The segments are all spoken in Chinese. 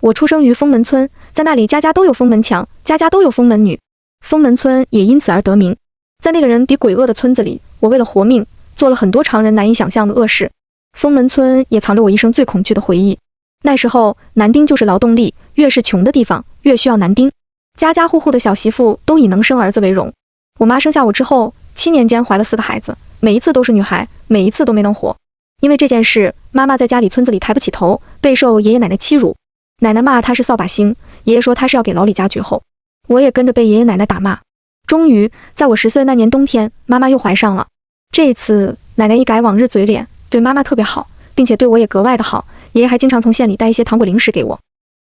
我出生于封门村，在那里家家都有封门墙，家家都有封门女，封门村也因此而得名。在那个人比鬼恶的村子里，我为了活命，做了很多常人难以想象的恶事。封门村也藏着我一生最恐惧的回忆。那时候，男丁就是劳动力，越是穷的地方，越需要男丁。家家户户的小媳妇都以能生儿子为荣。我妈生下我之后，7年间怀了4个孩子，每一次都是女孩，每一次都没能活。因为这件事，妈妈在家里村子里抬不起头，备受爷爷奶奶欺辱。奶奶骂她是扫把星，爷爷说她是要给老李家绝后。我也跟着被爷爷奶奶打骂。终于，在我10岁那年冬天，妈妈又怀上了。这一次，奶奶一改往日嘴脸，对妈妈特别好，并且对我也格外的好。爷爷还经常从县里带一些糖果零食给我。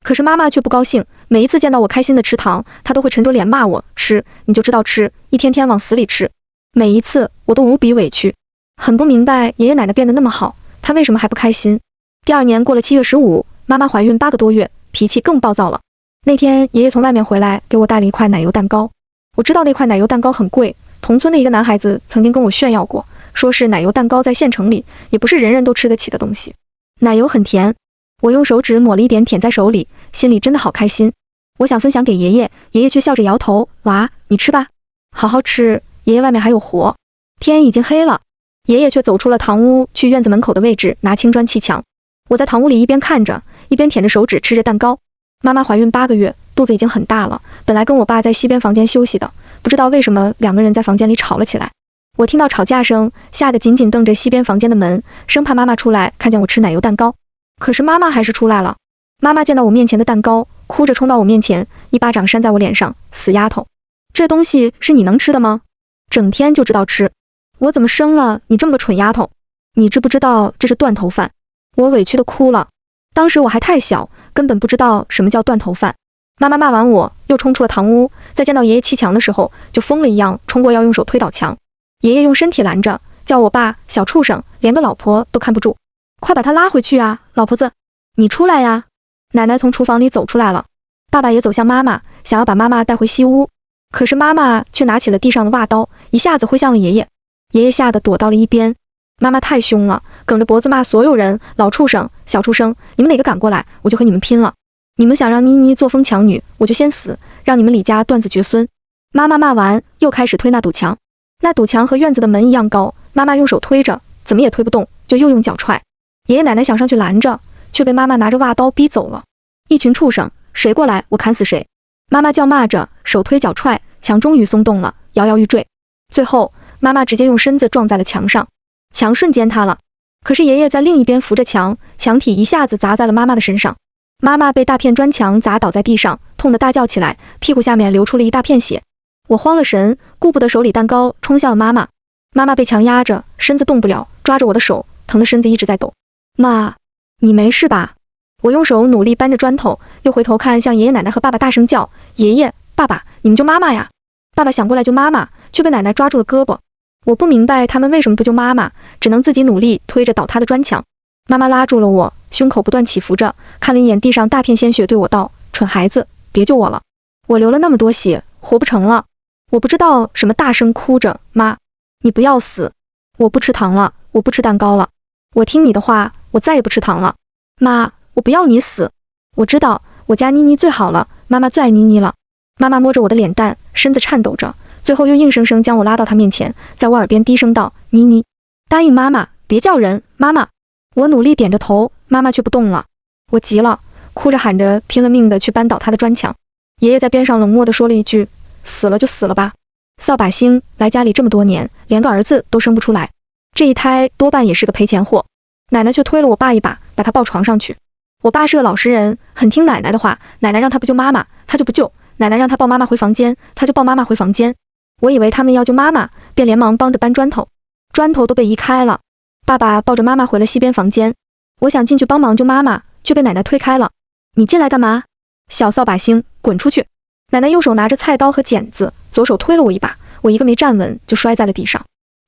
可是妈妈却不高兴，每一次见到我开心的吃糖，她都会沉着脸骂我，吃你就知道吃，一天天往死里吃。每一次我都无比委屈，很不明白爷爷奶奶变得那么好，她为什么还不开心。第2年过了7月15，妈妈怀孕8个多月，脾气更暴躁了。那天爷爷从外面回来，给我带了一块奶油蛋糕。我知道那块奶油蛋糕很贵，同村的一个男孩子曾经跟我炫耀过，说是奶油蛋糕在县城里也不是人人都吃得起的东西。奶油很甜，我用手指抹了一点舔在手里，心里真的好开心。我想分享给爷爷，爷爷却笑着摇头，娃，你吃吧，好好吃，爷爷外面还有活。天已经黑了，爷爷却走出了堂屋，去院子门口的位置拿青砖砌墙。我在堂屋里一边看着，一边舔着手指吃着蛋糕。妈妈怀孕8个月，肚子已经很大了，本来跟我爸在西边房间休息的，不知道为什么2个人在房间里吵了起来。我听到吵架声，吓得紧紧瞪着西边房间的门，生怕妈妈出来看见我吃奶油蛋糕。可是妈妈还是出来了。妈妈见到我面前的蛋糕，哭着冲到我面前，一巴掌扇在我脸上，死丫头，这东西是你能吃的吗？整天就知道吃，我怎么生了你这么个蠢丫头？你知不知道这是断头饭？我委屈的哭了。当时我还太小，根本不知道什么叫断头饭。妈妈骂完我，又冲出了堂屋，在见到爷爷砌墙的时候，就疯了一样冲过要用手推倒墙。爷爷用身体拦着，叫我爸小畜生，连个老婆都看不住，快把他拉回去啊，老婆子，你出来呀！奶奶从厨房里走出来了，爸爸也走向妈妈，想要把妈妈带回西屋，可是妈妈却拿起了地上的袜刀，一下子挥向了爷爷。爷爷吓得躲到了一边。妈妈太凶了，梗着脖子骂所有人，老畜生，小畜生，你们哪个敢过来，我就和你们拼了。你们想让妮妮做疯墙女，我就先死，让你们李家断子绝孙。妈妈骂完，又开始推那堵墙。那堵墙和院子的门一样高，妈妈用手推着，怎么也推不动，就又用脚踹。爷爷奶奶想上去拦着，却被妈妈拿着袜刀逼走了。一群畜生，谁过来我砍死谁！妈妈叫骂着，手推脚踹，墙终于松动了，摇摇欲坠。最后，妈妈直接用身子撞在了墙上，墙瞬间塌了。可是爷爷在另一边扶着墙，墙体一下子砸在了妈妈的身上。妈妈被大片砖墙砸倒在地上，痛得大叫起来，屁股下面流出了一大片血。我慌了神，顾不得手里蛋糕，冲向了妈妈。妈妈被墙压着，身子动不了，抓着我的手，疼的身子一直在抖。妈，你没事吧？我用手努力搬着砖头，又回头看向爷爷奶奶和爸爸，大声叫：爷爷，爸爸，你们救妈妈呀！爸爸想过来救妈妈，却被奶奶抓住了胳膊。我不明白他们为什么不救妈妈，只能自己努力推着倒塌的砖墙。妈妈拉住了我，胸口不断起伏着，看了一眼地上大片鲜血，对我道：蠢孩子，别救我了，我流了那么多血，活不成了。我不知道什么，大声哭着：妈，你不要死，我不吃糖了，我不吃蛋糕了，我听你的话，我再也不吃糖了。妈，我不要你死，我知道我家妮妮最好了，妈妈最爱妮妮了。妈妈摸着我的脸蛋，身子颤抖着，最后又硬生生将我拉到她面前，在我耳边低声道：妮妮，答应妈妈，别叫人，妈妈。我努力点着头，妈妈却不动了。我急了，哭着喊着，拼了命的去扳倒她的砖墙。爷爷在边上冷漠地说了一句：死了就死了吧，扫把星来家里这么多年，连个儿子都生不出来，这一胎多半也是个赔钱货。奶奶却推了我爸一把，把他抱床上去。我爸是个老实人，很听奶奶的话，奶奶让他不救妈妈，他就不救；奶奶让他抱妈妈回房间，他就抱妈妈回房间。我以为他们要救妈妈，便连忙帮着搬砖头，砖头都被移开了。爸爸抱着妈妈回了西边房间，我想进去帮忙救妈妈，却被奶奶推开了。你进来干嘛？小扫把星，滚出去！奶奶右手拿着菜刀和剪子，左手推了我一把，我一个没站稳就摔在了地上。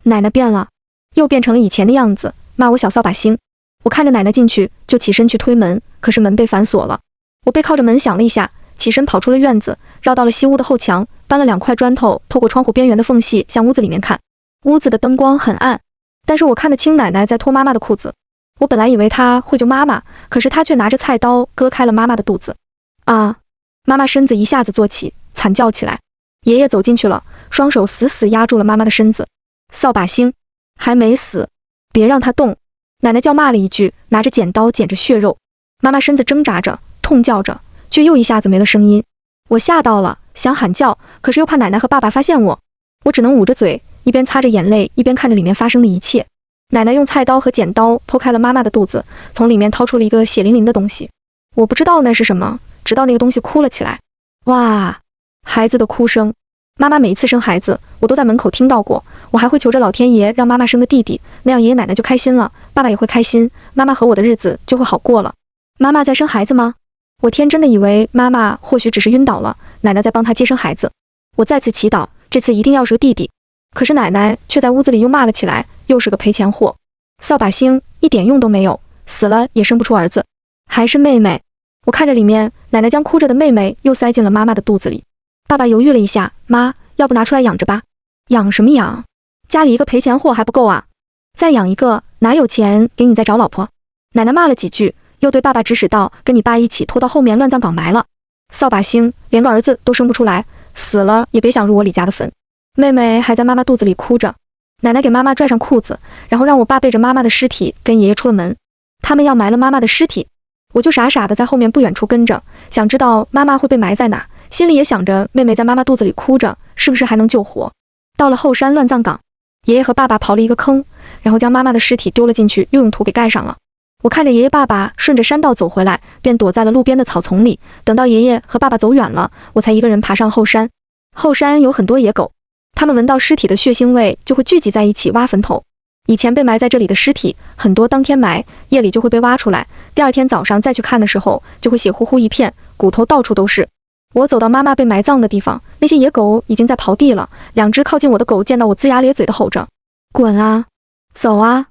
奶奶变了，又变成了以前的样子，骂我小扫把星。我看着奶奶进去，就起身去推门，可是门被反锁了。我背靠着门想了一下，起身跑出了院子，绕到了西屋的后墙，搬了2块砖头，透过窗户边缘的缝隙向屋子里面看。屋子的灯光很暗，但是我看得清奶奶在脱妈妈的裤子。我本来以为他会救妈妈，可是他却拿着菜刀割开了妈妈的肚子。啊！妈妈身子一下子坐起，惨叫起来。爷爷走进去了，双手死死压住了妈妈的身子。扫把星，还没死，别让他动！奶奶叫骂了一句，拿着剪刀剪着血肉。妈妈身子挣扎着，痛叫着，却又一下子没了声音。我吓到了，想喊叫，可是又怕奶奶和爸爸发现我，我只能捂着嘴，一边擦着眼泪，一边看着里面发生的一切。奶奶用菜刀和剪刀剖开了妈妈的肚子，从里面掏出了一个血淋淋的东西。我不知道那是什么，直到那个东西哭了起来。哇！孩子的哭声。妈妈每一次生孩子，我都在门口听到过。我还会求着老天爷让妈妈生个弟弟，那样爷爷奶奶就开心了，爸爸也会开心，妈妈和我的日子就会好过了。妈妈在生孩子吗？我天真的以为妈妈或许只是晕倒了，奶奶在帮她接生孩子。我再次祈祷，这次一定要是个弟弟。可是奶奶却在屋子里又骂了起来，又是个赔钱货。扫把星一点用都没有，死了也生不出儿子，还是妹妹。我看着里面，奶奶将哭着的妹妹又塞进了妈妈的肚子里。爸爸犹豫了一下，妈，要不拿出来养着吧？养什么养？家里一个赔钱货还不够啊？再养一个，哪有钱给你再找老婆？奶奶骂了几句，又对爸爸指使道，跟你爸一起拖到后面乱葬岗埋了。扫把星连个儿子都生不出来，死了也别想入我李家的坟。妹妹还在妈妈肚子里哭着，奶奶给妈妈拽上裤子，然后让我爸背着妈妈的尸体跟爷爷出了门。他们要埋了妈妈的尸体，我就傻傻的在后面不远处跟着，想知道妈妈会被埋在哪，心里也想着妹妹在妈妈肚子里哭着，是不是还能救活。到了后山乱葬岗，爷爷和爸爸刨了一个坑，然后将妈妈的尸体丢了进去，又用土给盖上了。我看着爷爷爸爸顺着山道走回来，便躲在了路边的草丛里。等到爷爷和爸爸走远了，我才一个人爬上后山。后山有很多野狗，它们闻到尸体的血腥味就会聚集在一起挖坟头。以前被埋在这里的尸体很多当天埋，夜里就会被挖出来，第二天早上再去看的时候就会血乎乎一片，骨头到处都是。我走到妈妈被埋葬的地方，那些野狗已经在刨地了，两只靠近我的狗见到我龇牙咧嘴的吼着，滚啊，走啊。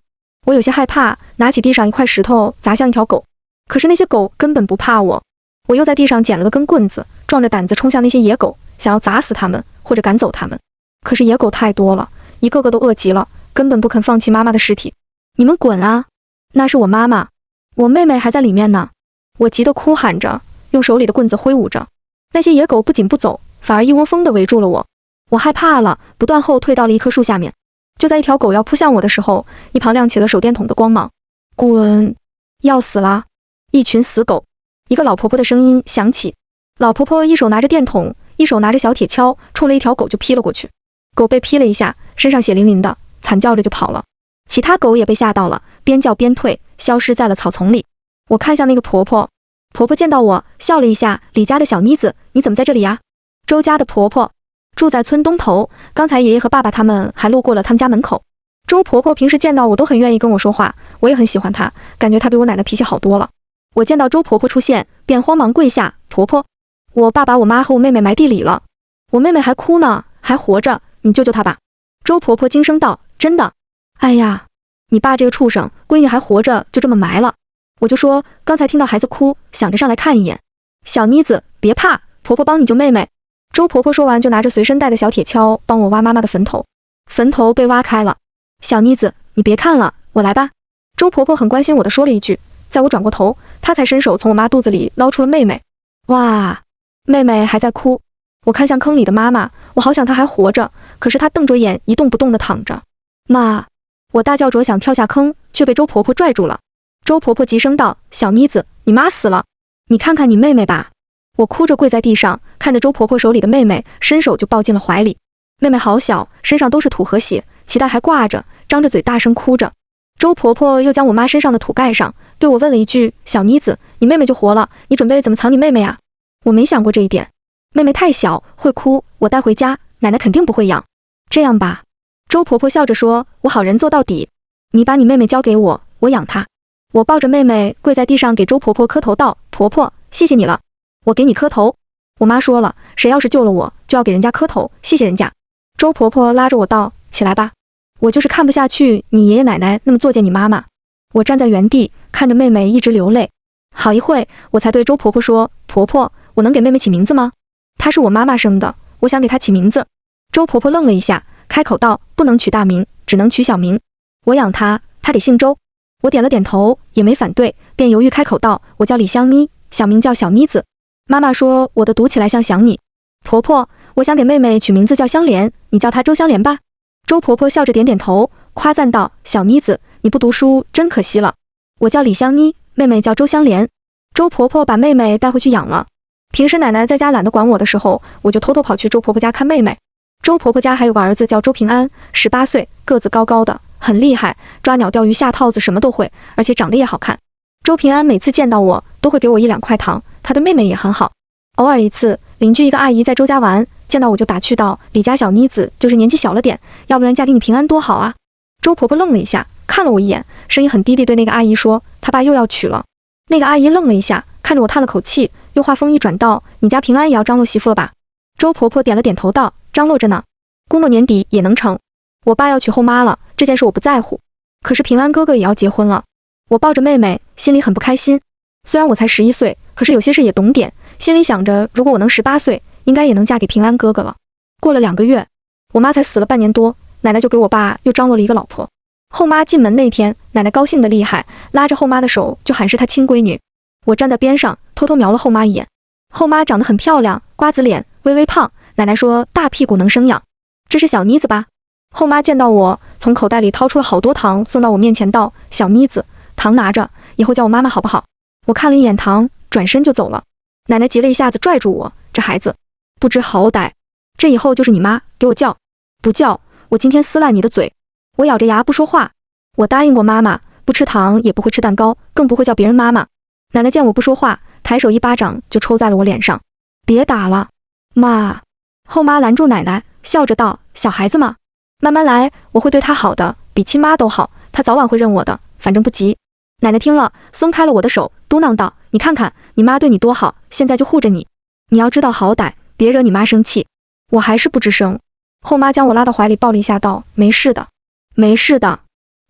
我有些害怕，拿起地上一块石头砸向一条狗，可是那些狗根本不怕我。我又在地上捡了个根棍子，壮着胆子冲向那些野狗，想要砸死它们或者赶走它们。可是野狗太多了，一个个都饿极了，根本不肯放弃妈妈的尸体。你们滚啊！那是我妈妈，我妹妹还在里面呢。我急得哭喊着，用手里的棍子挥舞着。那些野狗不仅不走，反而一窝蜂地围住了我。我害怕了，不断后退到了一棵树下面。就在一条狗要扑向我的时候，一旁亮起了手电筒的光芒。滚！要死了！一群死狗！一个老婆婆的声音响起。老婆婆一手拿着电筒，一手拿着小铁锹，冲了一条狗就劈了过去。狗被劈了一下，身上血淋淋的，惨叫着就跑了。其他狗也被吓到了，边叫边退，消失在了草丛里。我看向那个婆婆，婆婆见到我笑了一下，李家的小妮子，你怎么在这里呀？周家的婆婆住在村东头，刚才爷爷和爸爸他们还路过了他们家门口。周婆婆平时见到我都很愿意跟我说话，我也很喜欢她，感觉她比我奶奶脾气好多了。我见到周婆婆出现，便慌忙跪下，婆婆，我爸把我妈和我妹妹埋地里了，我妹妹还哭呢，还活着，你救救她吧。周婆婆惊声道，真的？哎呀，你爸这个畜生，闺女还活着就这么埋了。我就说刚才听到孩子哭，想着上来看一眼。小妮子别怕，婆婆帮你救妹妹。周婆婆说完就拿着随身带的小铁锹帮我挖妈妈的坟头，坟头被挖开了。小妮子你别看了，我来吧。周婆婆很关心我的说了一句，在我转过头，她才伸手从我妈肚子里捞出了妹妹。哇，妹妹还在哭。我看向坑里的妈妈，我好想她还活着，可是她瞪着眼一动不动地躺着。妈！我大叫着想跳下坑，却被周婆婆拽住了。周婆婆急声道，小妮子，你妈死了，你看看你妹妹吧。我哭着跪在地上，看着周婆婆手里的妹妹，伸手就抱进了怀里。妹妹好小，身上都是土和血，脐带还挂着，张着嘴大声哭着。周婆婆又将我妈身上的土盖上，对我问了一句，小妮子，你妹妹就活了，你准备怎么藏你妹妹啊？我没想过这一点，妹妹太小，会哭，我带回家，奶奶肯定不会养。这样吧，周婆婆笑着说，我好人做到底，你把你妹妹交给我，我养她。我抱着妹妹跪在地上给周婆婆磕头道，婆婆，谢谢你了。我给你磕头。我妈说了，谁要是救了我，就要给人家磕头，谢谢人家。周婆婆拉着我道，起来吧。我就是看不下去你爷爷奶奶那么作践你妈妈。我站在原地，看着妹妹一直流泪。好一会，我才对周婆婆说，婆婆，我能给妹妹起名字吗？她是我妈妈生的，我想给她起名字。周婆婆愣了一下，开口道，不能取大名，只能取小名。我养她，她得姓周。我点了点头，也没反对，便犹豫开口道：“我叫李香妮，小名叫小妮子。妈妈说我的读起来像想你。婆婆，我想给妹妹取名字叫香莲，你叫她周香莲吧。”周婆婆笑着点点头，夸赞道：“小妮子，你不读书真可惜了。我叫李香妮，妹妹叫周香莲。”周婆婆把妹妹带回去养了。平时奶奶在家懒得管我的时候，我就偷偷跑去周婆婆家看妹妹。周婆婆家还有个儿子叫周平安，18岁，个子高高的，很厉害，抓鸟、钓鱼、下套子什么都会，而且长得也好看。周平安每次见到我都会给我1-2块糖，他对妹妹也很好。偶尔一次，邻居一个阿姨在周家玩，见到我就打趣道：“李家小妮子就是年纪小了点，要不然嫁给你平安多好啊。”周婆婆愣了一下，看了我一眼，声音很低地对那个阿姨说：“她爸又要娶了。”那个阿姨愣了一下，看着我叹了口气，又话锋一转道：“你家平安也要张罗媳妇了吧？”周婆婆点了点头道：“张罗着呢，估摸年底也能成。我爸要娶后妈了，这件事我不在乎，可是平安哥哥也要结婚了。”我抱着妹妹，心里很不开心。虽然我才11岁，可是有些事也懂点，心里想着，如果我能18岁，应该也能嫁给平安哥哥了。过了2个月，我妈才死了半年多，奶奶就给我爸又张罗了一个老婆。后妈进门那天，奶奶高兴得厉害，拉着后妈的手就喊是她亲闺女。我站在边上，偷偷瞄了后妈一眼。后妈长得很漂亮，瓜子脸，微微胖，奶奶说大屁股能生养。这是小妮子吧？后妈见到我，从口袋里掏出了好多糖，送到我面前道：“小妮子，糖拿着，以后叫我妈妈好不好？”我看了一眼糖，转身就走了。奶奶急了一下子拽住我：“这孩子不知好歹，这以后就是你妈，给我叫！不叫，我今天撕烂你的嘴！”我咬着牙不说话。我答应过妈妈，不吃糖也不会吃蛋糕，更不会叫别人妈妈。奶奶见我不说话，抬手一巴掌就抽在了我脸上。别打了，妈！后妈拦住奶奶，笑着道：“小孩子嘛，慢慢来，我会对她好的，比亲妈都好，她早晚会认我的，反正不急。”奶奶听了，松开了我的手，嘟囔道：“你看看，你妈对你多好，现在就护着你，你要知道好歹，别惹你妈生气。”我还是不吱声。后妈将我拉到怀里抱了一下，道：“没事的，没事的，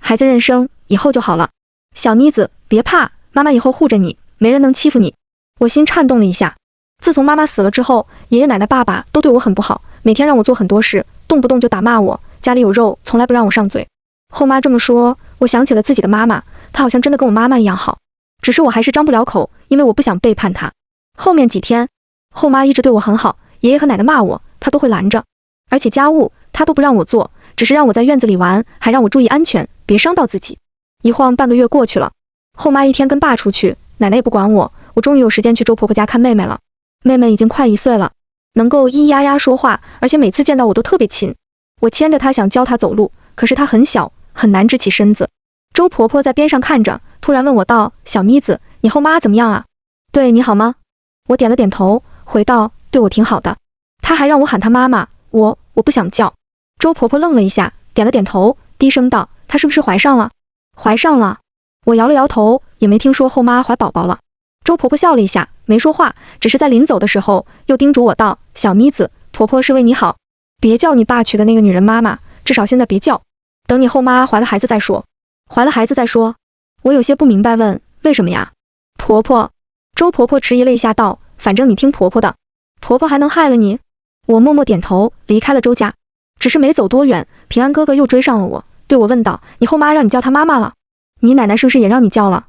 孩子认生，以后就好了。小妮子，别怕，妈妈以后护着你，没人能欺负你。”我心颤动了一下。自从妈妈死了之后，爷爷奶奶爸爸都对我很不好，每天让我做很多事，动不动就打骂我，家里有肉从来不让我上嘴。后妈这么说，我想起了自己的妈妈，她好像真的跟我妈妈一样好，只是我还是张不了口，因为我不想背叛她。后面几天，后妈一直对我很好，爷爷和奶奶骂我，她都会拦着，而且家务她都不让我做，只是让我在院子里玩，还让我注意安全，别伤到自己。一晃半个月过去了，后妈一天跟爸出去，奶奶也不管我，我终于有时间去周婆婆家看妹妹了。妹妹已经快1岁了，能够咿咿呀呀说话，而且每次见到我都特别亲。我牵着她想教她走路，可是她很小，很难直起身子。周婆婆在边上看着，突然问我道：“小妮子，你后妈怎么样啊？对你好吗？”我点了点头，回道：“对我挺好的。她还让我喊她妈妈，我不想叫。”周婆婆愣了一下，点了点头，低声道：“她是不是怀上了？”“怀上了。”我摇了摇头，也没听说后妈怀宝宝了。周婆婆笑了一下，没说话，只是在临走的时候又叮嘱我道：“小妮子，婆婆是为你好，别叫你爸娶的那个女人妈妈，至少现在别叫，等你后妈怀了孩子再说。”“怀了孩子再说？”我有些不明白问：“为什么呀？”“婆婆。”周婆婆迟疑了一下道：“反正你听婆婆的，婆婆还能害了你？”我默默点头，离开了周家。只是没走多远，平安哥哥又追上了我，对我问道：“你后妈让你叫她妈妈了？你奶奶是不是也让你叫了？”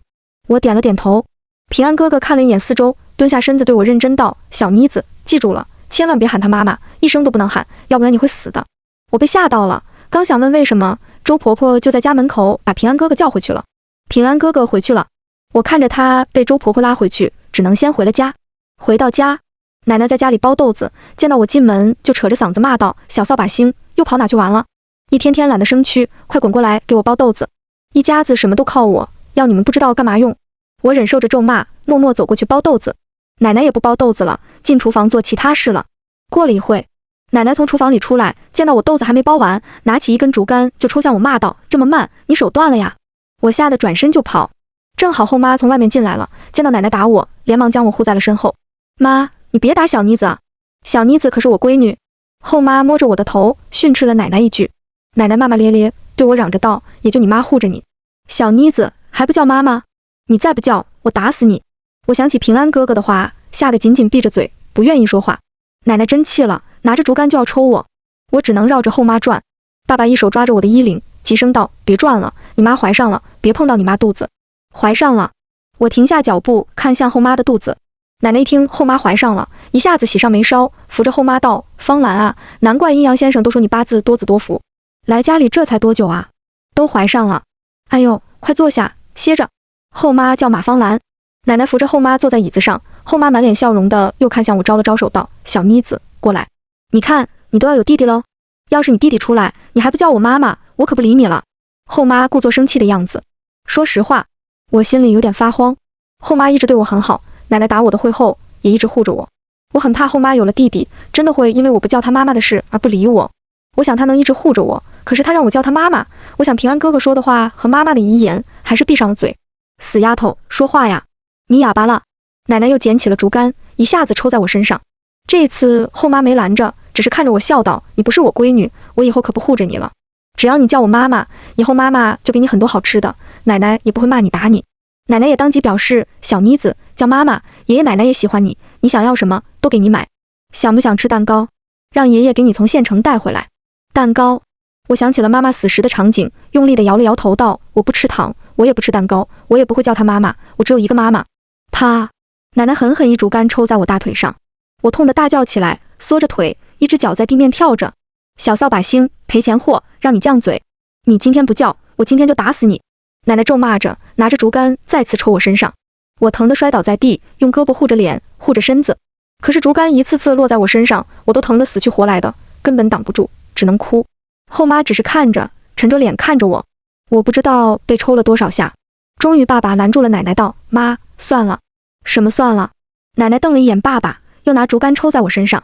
我点了点头。平安哥哥看了一眼四周，蹲下身子对我认真道：“小妮子，记住了，千万别喊她妈妈，一声都不能喊，要不然你会死的。”我被吓到了，刚想问为什么，周婆婆就在家门口把平安哥哥叫回去了。平安哥哥回去了，我看着他被周婆婆拉回去，只能先回了家。回到家，奶奶在家里包豆子，见到我进门就扯着嗓子骂道：“小扫把星，又跑哪去玩了？一天天懒得生蛆，快滚过来给我包豆子！一家子什么都靠我，要你们不知道干嘛用？”我忍受着咒骂，默默走过去包豆子。奶奶也不包豆子了，进厨房做其他事了。过了一会，奶奶从厨房里出来，见到我豆子还没包完，拿起一根竹竿就抽向我，骂道：“这么慢，你手断了呀！”我吓得转身就跑。正好后妈从外面进来了，见到奶奶打我，连忙将我护在了身后。“妈，你别打小妮子啊，小妮子可是我闺女。”后妈摸着我的头，训斥了奶奶一句。奶奶骂骂咧咧，对我嚷着道：“也就你妈护着你，小妮子还不叫妈妈？你再不叫，我打死你！”我想起平安哥哥的话，吓得紧紧闭着嘴，不愿意说话。奶奶真气了，拿着竹竿就要抽我，我只能绕着后妈转。爸爸一手抓着我的衣领，急声道：“别转了，你妈怀上了，别碰到你妈肚子。怀上了。我停下脚步，看向后妈的肚子。奶奶一听后妈怀上了，一下子喜上眉梢，扶着后妈道：方兰啊，难怪阴阳先生都说你八字多子多福。来家里这才多久啊？都怀上了。哎呦，快坐下，歇着。后妈叫马芳兰。奶奶扶着后妈坐在椅子上，后妈满脸笑容的又看向我招了招手道：小妮子，过来。你看，你都要有弟弟喽。要是你弟弟出来，你还不叫我妈妈，我可不理你了。后妈故作生气的样子。说实话，我心里有点发慌。后妈一直对我很好，奶奶打我的会后也一直护着我。我很怕后妈有了弟弟，真的会因为我不叫她妈妈的事而不理我。我想她能一直护着我，可是她让我叫她妈妈。我想平安哥哥说的话和妈妈的遗言，还是闭上了嘴。死丫头，说话呀！你哑巴了。奶奶又捡起了竹竿，一下子抽在我身上。这次后妈没拦着，只是看着我笑道：你不是我闺女，我以后可不护着你了。只要你叫我妈妈，以后妈妈就给你很多好吃的，奶奶也不会骂你打你。奶奶也当即表示：小妮子叫妈妈，爷爷奶奶也喜欢你，你想要什么都给你买。想不想吃蛋糕？让爷爷给你从县城带回来。蛋糕？我想起了妈妈死时的场景，用力地摇了摇头道：我不吃糖，我也不吃蛋糕，我也不会叫她妈妈，我只有一个妈妈。她……奶奶狠狠一竹竿抽在我大腿上，我痛得大叫起来，缩着腿，一只脚在地面跳着。小扫把星，赔钱货，让你犟嘴！你今天不叫，我今天就打死你！奶奶咒骂着，拿着竹竿再次抽我身上。我疼得摔倒在地，用胳膊护着脸，护着身子。可是竹竿一次次落在我身上，我都疼得死去活来的，根本挡不住，只能哭。后妈只是看着，沉着脸看着我。我不知道被抽了多少下。终于爸爸拦住了奶奶道：妈，算了。什么算了？奶奶瞪了一眼爸爸，又拿竹竿抽在我身上。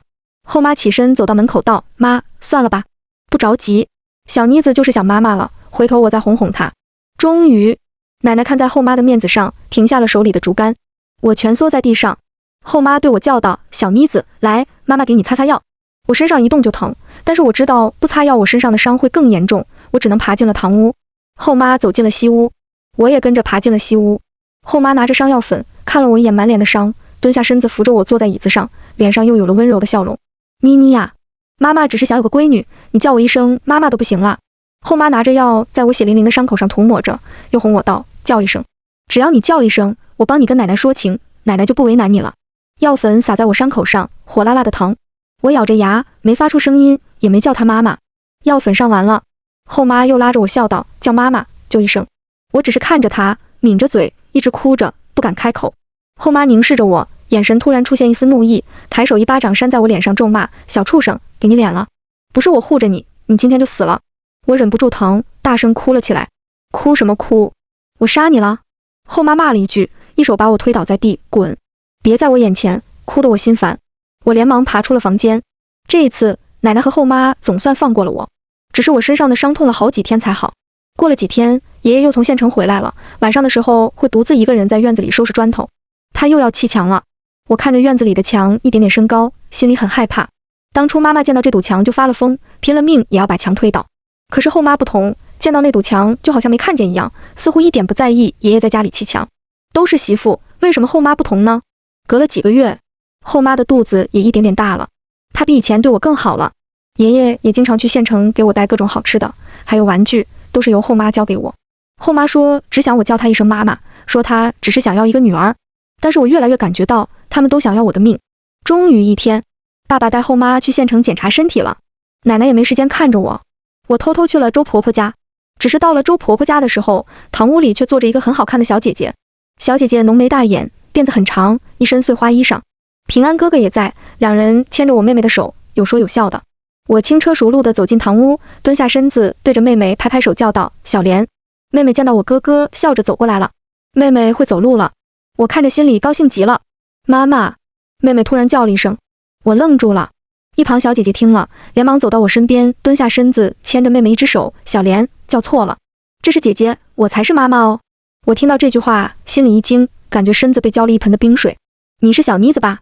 后妈起身走到门口道：妈，算了吧，不着急。小妮子就是想妈妈了，回头我再哄哄她。终于，奶奶看在后妈的面子上，停下了手里的竹竿。我蜷缩在地上，后妈对我叫道：小妮子，来，妈妈给你擦擦药。我身上一动就疼，但是我知道不擦药我身上的伤会更严重，我只能爬进了堂屋。后妈走进了西屋，我也跟着爬进了西屋。后妈拿着伤药粉，看了我一眼满脸的伤，蹲下身子扶着我坐在椅子上，脸上又有了温柔的笑容。妮妮呀，妈妈只是想有个闺女，你叫我一声妈妈都不行了。后妈拿着药在我血淋淋的伤口上涂抹着，又哄我道：叫一声，只要你叫一声，我帮你跟奶奶说情，奶奶就不为难你了。药粉洒在我伤口上，火辣辣的疼。我咬着牙，没发出声音，也没叫她妈妈。药粉上完了，后妈又拉着我笑道：叫妈妈就一声。我只是看着她，抿着嘴，一直哭着，不敢开口。后妈凝视着我，眼神突然出现一丝怒意，抬手一巴掌扇在我脸上，咒骂：小畜生，给你脸了！不是我护着你，你今天就死了！我忍不住疼，大声哭了起来。哭什么哭？我杀你了！后妈骂了一句，一手把我推倒在地，滚！别在我眼前，哭得我心烦。我连忙爬出了房间。这一次，奶奶和后妈总算放过了我，只是我身上的伤痛了好几天才好。过了几天，爷爷又从县城回来了，晚上的时候会独自一个人在院子里收拾砖头。他又要砌墙了。我看着院子里的墙一点点升高，心里很害怕。当初妈妈见到这堵墙就发了疯，拼了命也要把墙推倒。可是后妈不同，见到那堵墙就好像没看见一样，似乎一点不在意爷爷在家里砌墙。都是媳妇，为什么后妈不同呢？隔了几个月，后妈的肚子也一点点大了，她比以前对我更好了。爷爷也经常去县城给我带各种好吃的，还有玩具，都是由后妈交给我。后妈说只想我叫她一声妈妈，说她只是想要一个女儿。但是我越来越感觉到他们都想要我的命。终于一天，爸爸带后妈去县城检查身体了，奶奶也没时间看着我，我偷偷去了周婆婆家。只是到了周婆婆家的时候，堂屋里却坐着一个很好看的小姐姐。小姐姐浓眉大眼，辫子很长，一身碎花衣裳。平安哥哥也在，两人牵着我妹妹的手，有说有笑的。我轻车熟路地走进堂屋，蹲下身子对着妹妹拍拍手叫道：小莲。妹妹见到我哥哥，笑着走过来了。妹妹会走路了。我看着心里高兴极了。妈妈，妹妹突然叫了一声，我愣住了。一旁小姐姐听了，连忙走到我身边，蹲下身子牵着妹妹一只手：小莲，叫错了，这是姐姐，我才是妈妈哦。我听到这句话，心里一惊，感觉身子被浇了一盆的冰水。你是小妮子吧？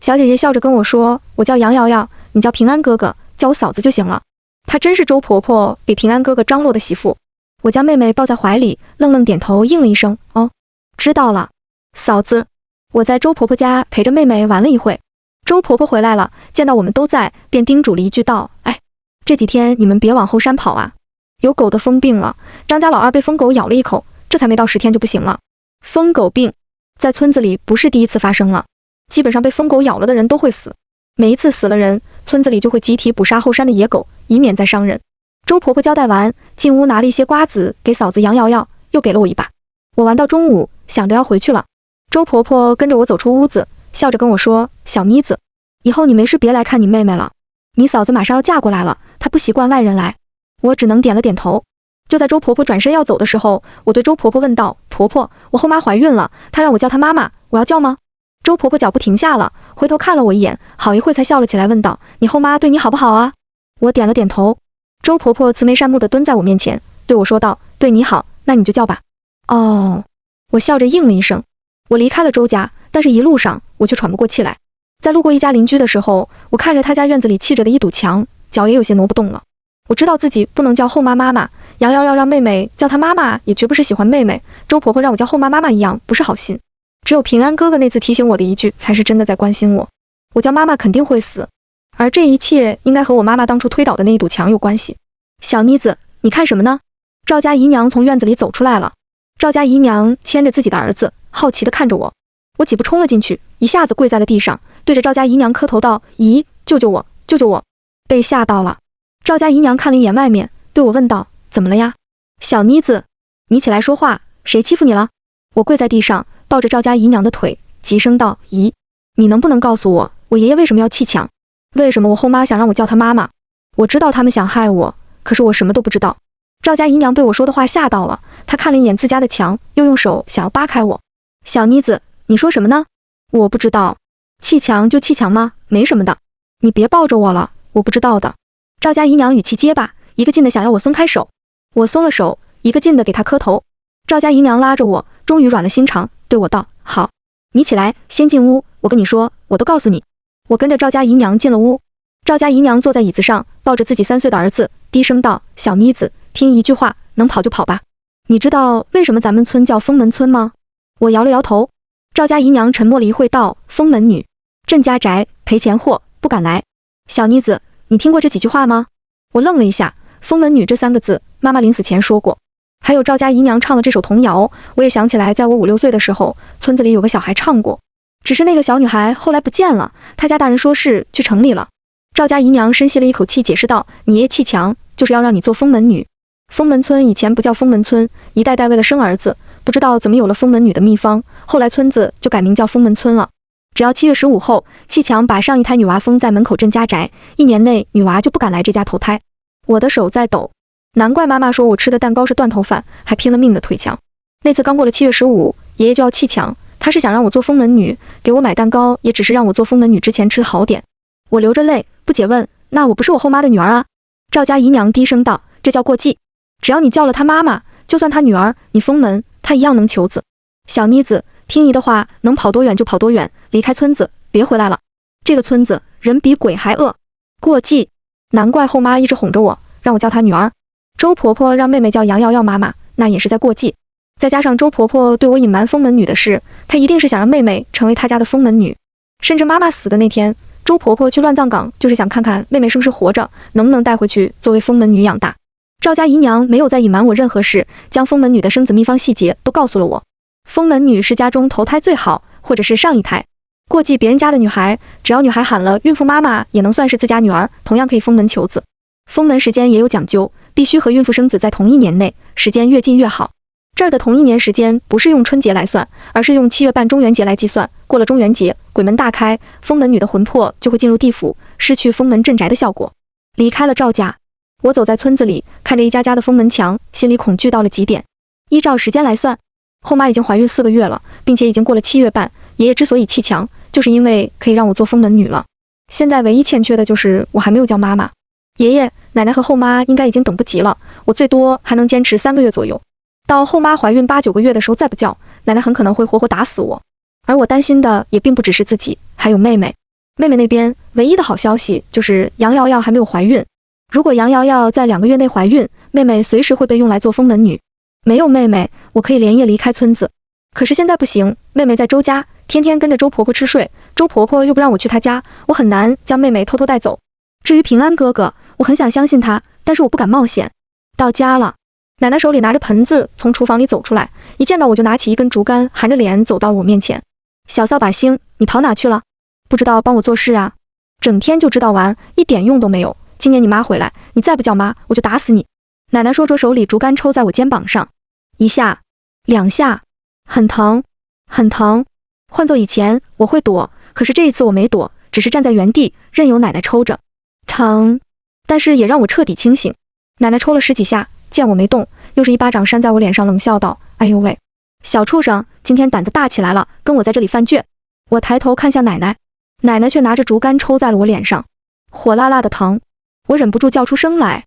小姐姐笑着跟我说：我叫杨瑶瑶，你叫平安哥哥，叫我嫂子就行了。她真是周婆婆给平安哥哥张罗的媳妇。我将妹妹抱在怀里，愣愣点头应了一声：哦，知道了。嫂子，我在周婆婆家陪着妹妹玩了一会。周婆婆回来了，见到我们都在，便叮嘱了一句道：哎，这几天你们别往后山跑啊。有狗的疯病了，张家老二被疯狗咬了一口，这才没到10天就不行了。疯狗病在村子里不是第一次发生了，基本上被疯狗咬了的人都会死。每一次死了人，村子里就会集体捕杀后山的野狗，以免再伤人。周婆婆交代完，进屋拿了一些瓜子给嫂子杨瑶瑶，又给了我一把。我玩到中午，想着要回去了。周婆婆跟着我走出屋子，笑着跟我说：“小妮子，以后你没事别来看你妹妹了，你嫂子马上要嫁过来了，她不习惯外人来。”我只能点了点头。就在周婆婆转身要走的时候，我对周婆婆问道：“婆婆，我后妈怀孕了，她让我叫她妈妈，我要叫吗？”周婆婆脚步停下了，回头看了我一眼，好一会才笑了起来，问道：“你后妈对你好不好啊？”我点了点头。周婆婆慈眉善目地蹲在我面前，对我说道：“对你好，那你就叫吧。”哦，我笑着应了一声。我离开了周家，但是一路上我却喘不过气来。在路过一家邻居的时候，我看着他家院子里砌着的一堵墙，脚也有些挪不动了。我知道自己不能叫后妈妈妈，杨瑶瑶让妹妹叫她妈妈，也绝不是喜欢妹妹。周婆婆让我叫后妈妈妈一样，不是好心。只有平安哥哥那次提醒我的一句，才是真的在关心我。我叫妈妈肯定会死，而这一切应该和我妈妈当初推倒的那一堵墙有关系。小妮子，你看什么呢？赵家姨娘从院子里走出来了。赵家姨娘牵着自己的儿子，好奇地看着我。我几步冲了进去，一下子跪在了地上，对着赵家姨娘磕头道：“姨，救救我，救救我！”被吓到了。赵家姨娘看了一眼外面，对我问道：“怎么了呀？小妮子，你起来说话，谁欺负你了？”我跪在地上，抱着赵家姨娘的腿，急声道：“姨，你能不能告诉我，我爷爷为什么要砌墙？为什么我后妈想让我叫她妈妈？我知道他们想害我，可是我什么都不知道。”赵家姨娘被我说的话吓到了，她看了一眼自家的墙，又用手想要扒开我。“小妮子，你说什么呢？”“我不知道。砌墙就砌墙吗？没什么的。你别抱着我了，我不知道的。”赵家姨娘语气结巴，一个劲的想要我松开手。我松了手，一个劲的给她磕头。赵家姨娘拉着我，终于软了心肠，对我道：“好，你起来，先进屋，我跟你说，我都告诉你。”我跟着赵家姨娘进了屋。赵家姨娘坐在椅子上，抱着自己3岁的儿子，低声道：“小妮子，听一句话，能跑就跑吧。你知道为什么咱们村叫封门村吗？”我摇了摇头。赵家姨娘沉默了一会，道：“封门女，镇家宅，赔钱货，不敢来。小妮子，你听过这几句话吗？”我愣了一下，封门女这3个字，妈妈临死前说过。还有赵家姨娘唱了这首童谣，我也想起来，在我5、6岁的时候，村子里有个小孩唱过。只是那个小女孩后来不见了，她家大人说是去城里了。赵家姨娘深吸了一口气，解释道：“你爷爷砌墙，就是要让你做封门女。封门村以前不叫封门村，一代代为了生儿子，不知道怎么有了封门女的秘方，后来村子就改名叫封门村了。只要7月15后，砌墙把上一胎女娃封在门口镇家宅，1年内女娃就不敢来这家投胎。”我的手在抖，难怪妈妈说我吃的蛋糕是断头饭，还拼了命的推墙。那次刚过了7月15，爷爷就要砌墙，他是想让我做封门女，给我买蛋糕也只是让我做封门女之前吃好点。我流着泪不解问：“那我不是我后妈的女儿啊？”赵家姨娘低声道：“这叫过继，只要你叫了她妈妈，就算她女儿，你封门，她一样能求子。小妮子，听姨的话，能跑多远就跑多远，离开村子，别回来了。这个村子人比鬼还恶。过继，难怪后妈一直哄着我，让我叫她女儿。周婆婆让妹妹叫杨瑶瑶妈妈，那也是在过继。再加上周婆婆对我隐瞒封门女的事，她一定是想让妹妹成为她家的封门女。甚至妈妈死的那天，周婆婆去乱葬岗，就是想看看妹妹是不是活着，能不能带回去作为封门女养大。赵家姨娘没有再隐瞒我任何事，将封门女的生子秘方细节都告诉了我。封门女是家中头胎最好，或者是上一胎。过继别人家的女孩，只要女孩喊了孕妇妈妈，也能算是自家女儿，同样可以封门求子。封门时间也有讲究，必须和孕妇生子在同一年内，时间越近越好。这儿的同一年时间不是用春节来算，而是用7月半中元节来计算。过了中元节，鬼门大开，封门女的魂魄就会进入地府，失去封门镇宅的效果。离开了赵家，我走在村子里，看着一家家的封门墙，心里恐惧到了极点。依照时间来算，后妈已经怀孕4个月了，并且已经过了7月半。爷爷之所以砌墙，就是因为可以让我做封门女了。现在唯一欠缺的就是我还没有叫妈妈。爷爷、奶奶和后妈应该已经等不及了，我最多还能坚持3个月左右。到后妈怀孕8、9个月的时候再不叫，奶奶很可能会活活打死我。而我担心的也并不只是自己，还有妹妹。妹妹那边唯一的好消息就是杨瑶瑶还没有怀孕。如果杨瑶瑶在2个月内怀孕，妹妹随时会被用来做封门女。没有妹妹，我可以连夜离开村子。可是现在不行，妹妹在周家，天天跟着周婆婆吃睡，周婆婆又不让我去她家，我很难将妹妹偷偷带走。至于平安哥哥，我很想相信他，但是我不敢冒险。到家了。奶奶手里拿着盆子从厨房里走出来，一见到我就拿起一根竹竿，含着脸走到我面前。小扫把星，你跑哪去了？不知道帮我做事啊？整天就知道玩，一点用都没有。今年你妈回来，你再不叫妈，我就打死你。奶奶说着，手里竹竿抽在我肩膀上，一下2下，很疼很疼。换做以前我会躲，可是这一次我没躲，只是站在原地任由奶奶抽着，疼，但是也让我彻底清醒。奶奶抽了10几下，见我没动，又是一巴掌扇在我脸上，冷笑道：哎呦喂，小畜生，今天胆子大起来了，跟我在这里犯倔。我抬头看向奶奶，奶奶却拿着竹竿抽在了我脸上，火辣辣的疼，我忍不住叫出声来。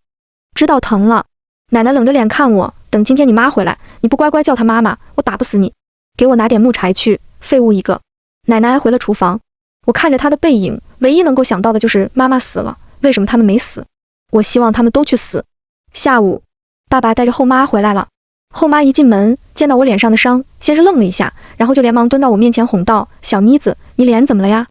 知道疼了。奶奶冷着脸看我，等今天你妈回来，你不乖乖叫她妈妈，我打不死你。给我拿点木柴去，废物一个。奶奶回了厨房，我看着她的背影，唯一能够想到的就是妈妈死了，为什么他们没死？我希望他们都去死。下午，爸爸带着后妈回来了。后妈一进门，见到我脸上的伤，先是愣了一下，然后就连忙蹲到我面前哄道：小妮子，你脸怎么了呀？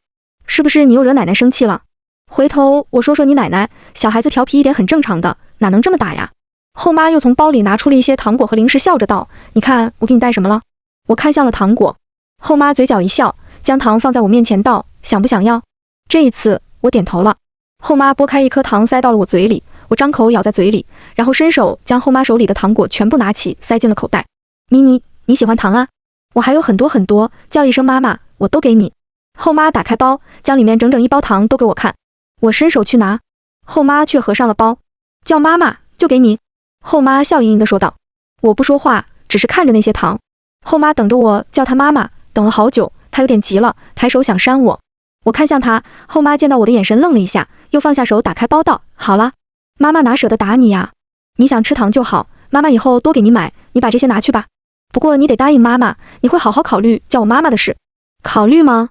是不是你又惹奶奶生气了？回头我说你奶奶，小孩子调皮一点很正常的，哪能这么打呀？后妈又从包里拿出了一些糖果和零食，笑着道：你看我给你带什么了？我看向了糖果，后妈嘴角一笑，将糖放在我面前道：想不想要？这一次我点头了。后妈剥开一颗糖塞到了我嘴里，我张口咬在嘴里，然后伸手将后妈手里的糖果全部拿起塞进了口袋。你喜欢糖啊？我还有很多很多，叫一声妈妈我都给你。后妈打开包，将里面整整1包糖都给我看。我伸手去拿，后妈却合上了包，叫妈妈就给你。后妈笑盈盈地说道。我不说话，只是看着那些糖。后妈等着我叫她妈妈，等了好久，她有点急了，抬手想扇我。我看向她，后妈见到我的眼神愣了一下，又放下手打开包道：好了，妈妈哪舍得打你呀？你想吃糖就好，妈妈以后多给你买，你把这些拿去吧。不过你得答应妈妈，你会好好考虑叫我妈妈的事。考虑吗？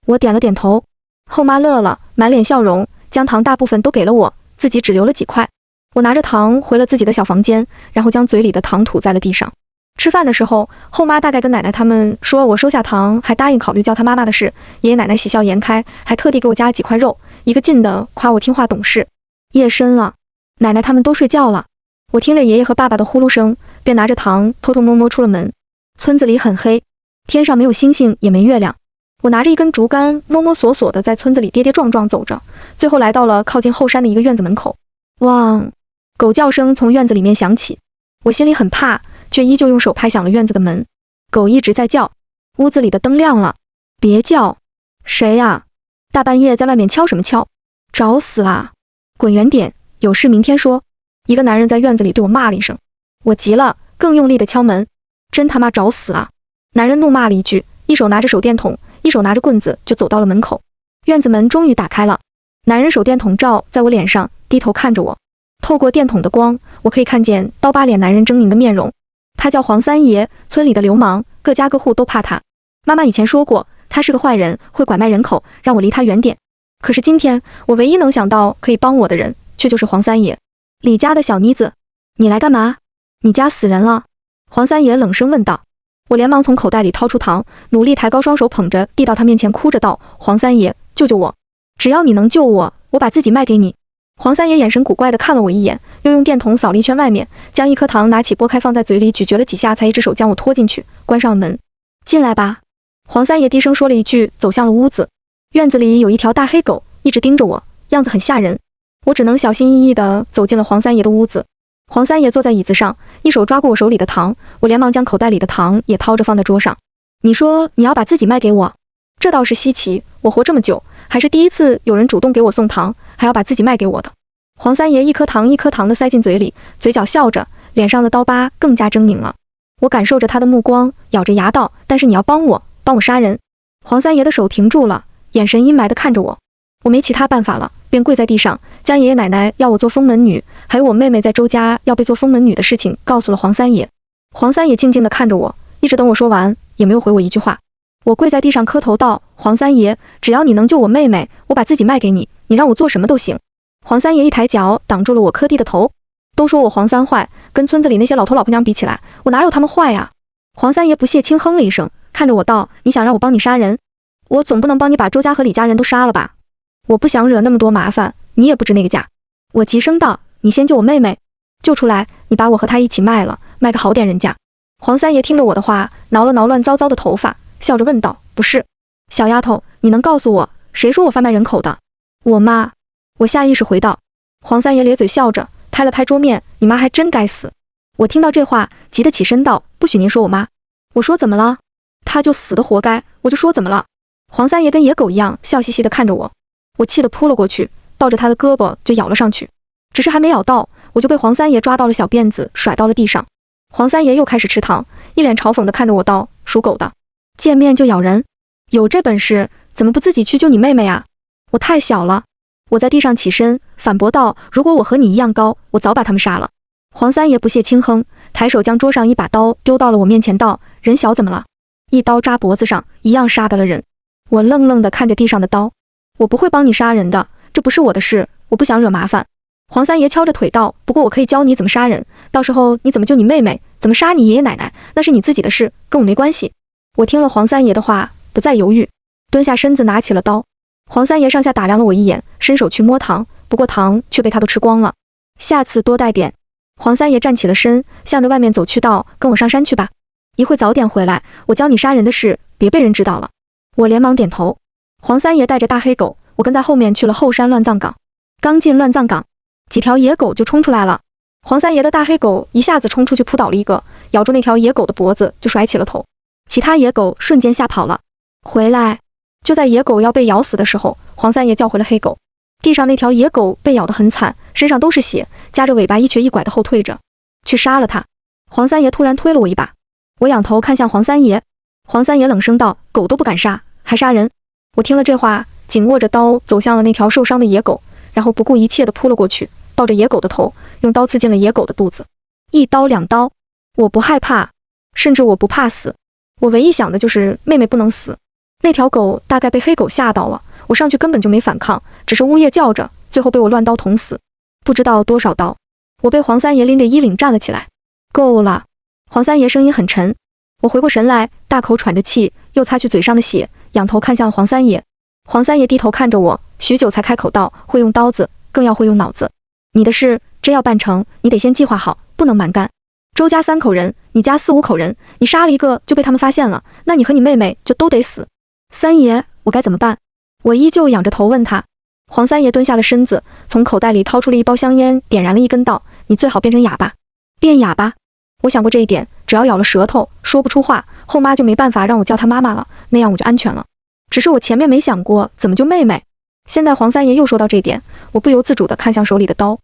我点了点头。后妈乐了，满脸笑容，将糖大部分都给了我，自己只留了几块。我拿着糖回了自己的小房间，然后将嘴里的糖吐在了地上。吃饭的时候，后妈大概跟奶奶他们说我收下糖，还答应考虑叫她妈妈的事。爷爷奶奶喜笑颜开，还特地给我加了几块肉，一个劲的夸我听话懂事。夜深了，奶奶他们都睡觉了，我听着爷爷和爸爸的呼噜声，便拿着糖偷偷摸摸出了门。村子里很黑，天上没有星星也没月亮。我拿着一根竹竿，摸摸索索的在村子里跌跌撞撞走着，最后来到了靠近后山的一个院子门口。汪！狗叫声从院子里面响起，我心里很怕，却依旧用手拍响了院子的门。狗一直在叫，屋子里的灯亮了。别叫！谁呀？大半夜在外面敲什么敲？找死啦！滚远点，有事明天说。一个男人在院子里对我骂了一声，我急了，更用力的敲门。真他妈找死啊！男人怒骂了一句，一手拿着手电筒，一手拿着棍子就走到了门口。院子门终于打开了，男人手电筒照在我脸上，低头看着我。透过电筒的光，我可以看见刀疤脸男人狰狞的面容。他叫黄三爷，村里的流氓，各家各户都怕他。妈妈以前说过，他是个坏人，会拐卖人口，让我离他远点。可是今天，我唯一能想到可以帮我的人，却就是黄三爷。李家的小妮子，你来干嘛？你家死人了？黄三爷冷声问道。我连忙从口袋里掏出糖，努力抬高双手捧着，递到他面前，哭着道：黄三爷，救救我！只要你能救我，我把自己卖给你。黄三爷眼神古怪地看了我一眼，又用电筒扫了一圈外面，将一颗糖拿起剥开放在嘴里，咀嚼了几下，才一只手将我拖进去，关上了门。进来吧。黄三爷低声说了一句，走向了屋子。院子里有一条大黑狗，一直盯着我，样子很吓人。我只能小心翼翼地走进了黄三爷的屋子。黄三爷坐在椅子上，一手抓过我手里的糖，我连忙将口袋里的糖也掏着放在桌上。你说你要把自己卖给我？这倒是稀奇，我活这么久，还是第一次有人主动给我送糖，还要把自己卖给我的。黄三爷一颗糖一颗糖地塞进嘴里，嘴角笑着，脸上的刀疤更加狰狞了。我感受着他的目光，咬着牙道：但是你要帮我杀人。黄三爷的手停住了，眼神阴霾地看着我。我没其他办法了，便跪在地上，将爷爷奶奶要我做封门女，还有我妹妹在周家要被做封门女的事情告诉了黄三爷。黄三爷静静地看着我，一直等我说完，也没有回我一句话。我跪在地上磕头道：黄三爷，只要你能救我妹妹，我把自己卖给你，你让我做什么都行。黄三爷一抬脚挡住了我磕地的头。都说我黄三坏，跟村子里那些老头老婆娘比起来，我哪有他们坏呀？黄三爷不屑轻哼了一声，看着我道：你想让我帮你杀人？我总不能帮你把周家和李家人都杀了吧？我不想惹那么多麻烦，你也不值那个价。我急声道：你先救我妹妹。救出来，你把我和他一起卖了，卖个好点人家。黄三爷听着我的话，挠了挠乱糟糟的头发，笑着问道：不是，小丫头，你能告诉我，谁说我贩卖人口的？我妈。我下意识回道。黄三爷咧嘴笑着，拍了拍桌面，你妈还真该死。我听到这话，急得起身道：不许您说我妈。我说怎么了？她就死的活该，我就说怎么了？黄三爷跟野狗一样，笑嘻嘻地看着我。我气得扑了过去，抱着他的胳膊就咬了上去。只是还没咬到，我就被黄三爷抓到了小辫子，甩到了地上。黄三爷又开始吃糖，一脸嘲讽地看着我道：属狗的，见面就咬人，有这本事怎么不自己去救你妹妹啊？我太小了。我在地上起身反驳道：如果我和你一样高，我早把他们杀了。黄三爷不屑轻哼，抬手将桌上一把刀丢到了我面前道：人小怎么了？一刀扎脖子上，一样杀得了人。我愣愣地看着地上的刀，我不会帮你杀人的，这不是我的事，我不想惹麻烦。黄三爷敲着腿道：不过我可以教你怎么杀人，到时候你怎么救你妹妹，怎么杀你爷爷奶奶，那是你自己的事，跟我没关系。我听了黄三爷的话，不再犹豫，蹲下身子拿起了刀。黄三爷上下打量了我一眼，伸手去摸糖，不过糖却被他都吃光了。下次多带点。黄三爷站起了身，向着外面走去道：跟我上山去吧，一会早点回来，我教你杀人的事，别被人知道了。我连忙点头。黄三爷带着大黑狗，我跟在后面去了后山乱葬岗。刚进乱葬岗，几条野狗就冲出来了。黄三爷的大黑狗一下子冲出去扑倒了一个，咬住那条野狗的脖子就甩起了头，其他野狗瞬间吓跑了。回来！就在野狗要被咬死的时候，黄三爷叫回了黑狗。地上那条野狗被咬得很惨，身上都是血，夹着尾巴一瘸一拐地后退着。去杀了它！黄三爷突然推了我一把，我仰头看向黄三爷。黄三爷冷声道：狗都不敢杀，还杀人？我听了这话，紧握着刀走向了那条受伤的野狗，然后不顾一切地扑了过去，抱着野狗的头，用刀刺进了野狗的肚子。一刀两刀，我不害怕，甚至我不怕死，我唯一想的就是妹妹不能死。那条狗大概被黑狗吓到了，我上去根本就没反抗，只是呜咽叫着，最后被我乱刀捅死。不知道多少刀，我被黄三爷拎着衣领站了起来。够了！黄三爷声音很沉。我回过神来，大口喘着气，又擦去嘴上的血，仰头看向黄三爷。黄三爷低头看着我，许久才开口道：会用刀子，更要会用脑子。你的事真要办成，你得先计划好，不能蛮干。周家3口人，你家4、5口人，你杀了一个就被他们发现了，那你和你妹妹就都得死。三爷，我该怎么办？我依旧仰着头问他。黄三爷蹲下了身子，从口袋里掏出了一包香烟，点燃了一根道：你最好变成哑巴。变哑巴？我想过这一点，只要咬了舌头，说不出话，后妈就没办法让我叫她妈妈了，那样我就安全了。只是我前面没想过怎么救妹妹。现在黄三爷又说到这点，我不由自主地看向手里的刀。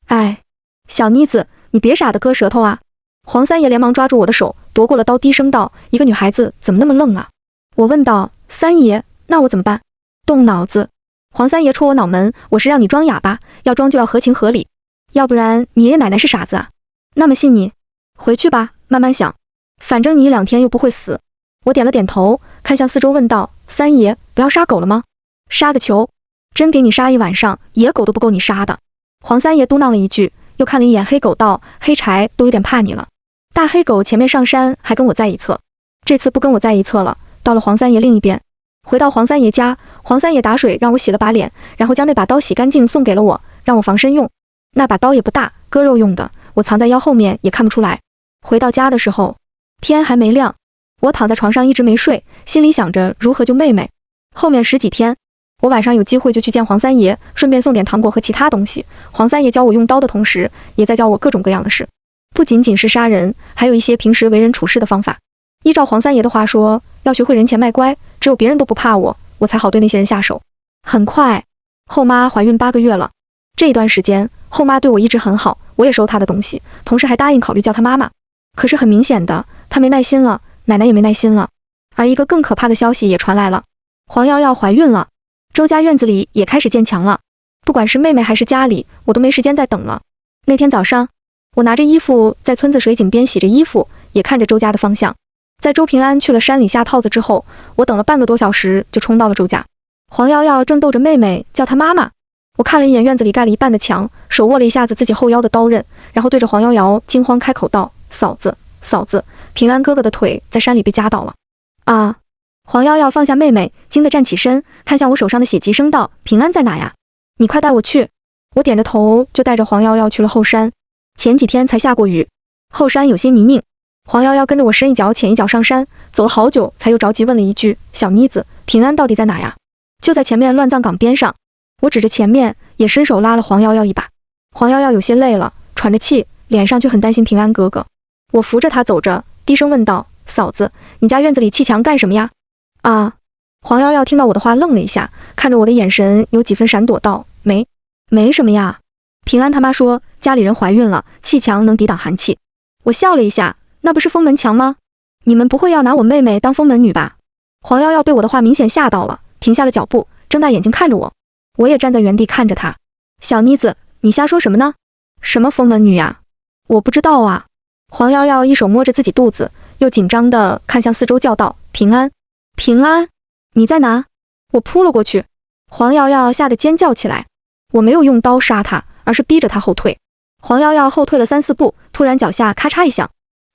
哎，小妮子，你别傻的割舌头啊！黄三爷连忙抓住我的手，夺过了刀，低声道：一个女孩子怎么那么愣啊？我问道：三爷，那我怎么办？动脑子。黄三爷戳我脑门：我是让你装哑巴，要装就要合情合理，要不然你爷爷奶奶是傻子啊？那么信你？回去吧，慢慢想，反正你1、2天又不会死。我点了点头，看向四周问道：三爷，不要杀狗了吗？杀个球！真给你杀一晚上，野狗都不够你杀的。黄三爷嘟囔了一句，又看了一眼黑狗道：黑柴都有点怕你了。大黑狗前面上山还跟我在一侧，这次不跟我在一侧了，到了黄三爷另一边。回到黄三爷家，黄三爷打水让我洗了把脸，然后将那把刀洗干净送给了我，让我防身用。那把刀也不大，割肉用的，我藏在腰后面也看不出来。回到家的时候，天还没亮，我躺在床上一直没睡，心里想着如何救妹妹。后面10几天，我晚上有机会就去见黄三爷，顺便送点糖果和其他东西。黄三爷教我用刀的同时，也在教我各种各样的事，不仅仅是杀人，还有一些平时为人处事的方法。依照黄三爷的话说，要学会人前卖乖，只有别人都不怕我，我才好对那些人下手。很快，后妈怀孕8个月了。这一段时间，后妈对我一直很好，我也收她的东西，同时还答应考虑叫她妈妈。可是很明显的，她没耐心了，奶奶也没耐心了。而一个更可怕的消息也传来了，黄瑶瑶怀孕了。周家院子里也开始建墙了，不管是妹妹还是家里，我都没时间再等了。那天早上，我拿着衣服在村子水井边洗着衣服，也看着周家的方向。在周平安去了山里下套子之后，我等了半个多小时就冲到了周家。黄瑶瑶正逗着妹妹叫她妈妈。我看了一眼院子里盖了一半的墙，手握了一下子自己后腰的刀刃，然后对着黄瑶瑶惊慌开口道：嫂子，嫂子，平安哥哥的腿在山里被夹到了。啊！黄瑶瑶放下妹妹，惊得站起身，看向我手上的血，急声道：平安在哪呀？你快带我去。我点着头就带着黄瑶瑶去了后山。前几天才下过雨，后山有些泥泞。黄瑶瑶跟着我深一脚浅一脚上山，走了好久，才又着急问了一句：“小妮子，平安到底在哪呀？”就在前面乱葬岗边上。我指着前面，也伸手拉了黄瑶瑶一把。黄瑶瑶有些累了，喘着气，脸上却很担心平安哥哥。我扶着她走着，低声问道：“嫂子，你家院子里砌墙干什么呀？”啊！黄瑶瑶听到我的话愣了一下，看着我的眼神有几分闪躲道：“没什么呀。平安他妈说家里人怀孕了，砌墙能抵挡寒气。”我笑了一下，那不是封门墙吗？你们不会要拿我妹妹当封门女吧？黄瑶瑶被我的话明显吓到了，停下了脚步，睁大眼睛看着我。我也站在原地看着她。小妮子，你瞎说什么呢？什么封门女呀？我不知道啊。黄瑶瑶一手摸着自己肚子，又紧张地看向四周叫道：“平安，平安，你在哪？”我扑了过去。黄瑶瑶吓得尖叫起来。我没有用刀杀她，而是逼着她后退。黄瑶瑶后退了3、4步，突然脚下咔嚓一响。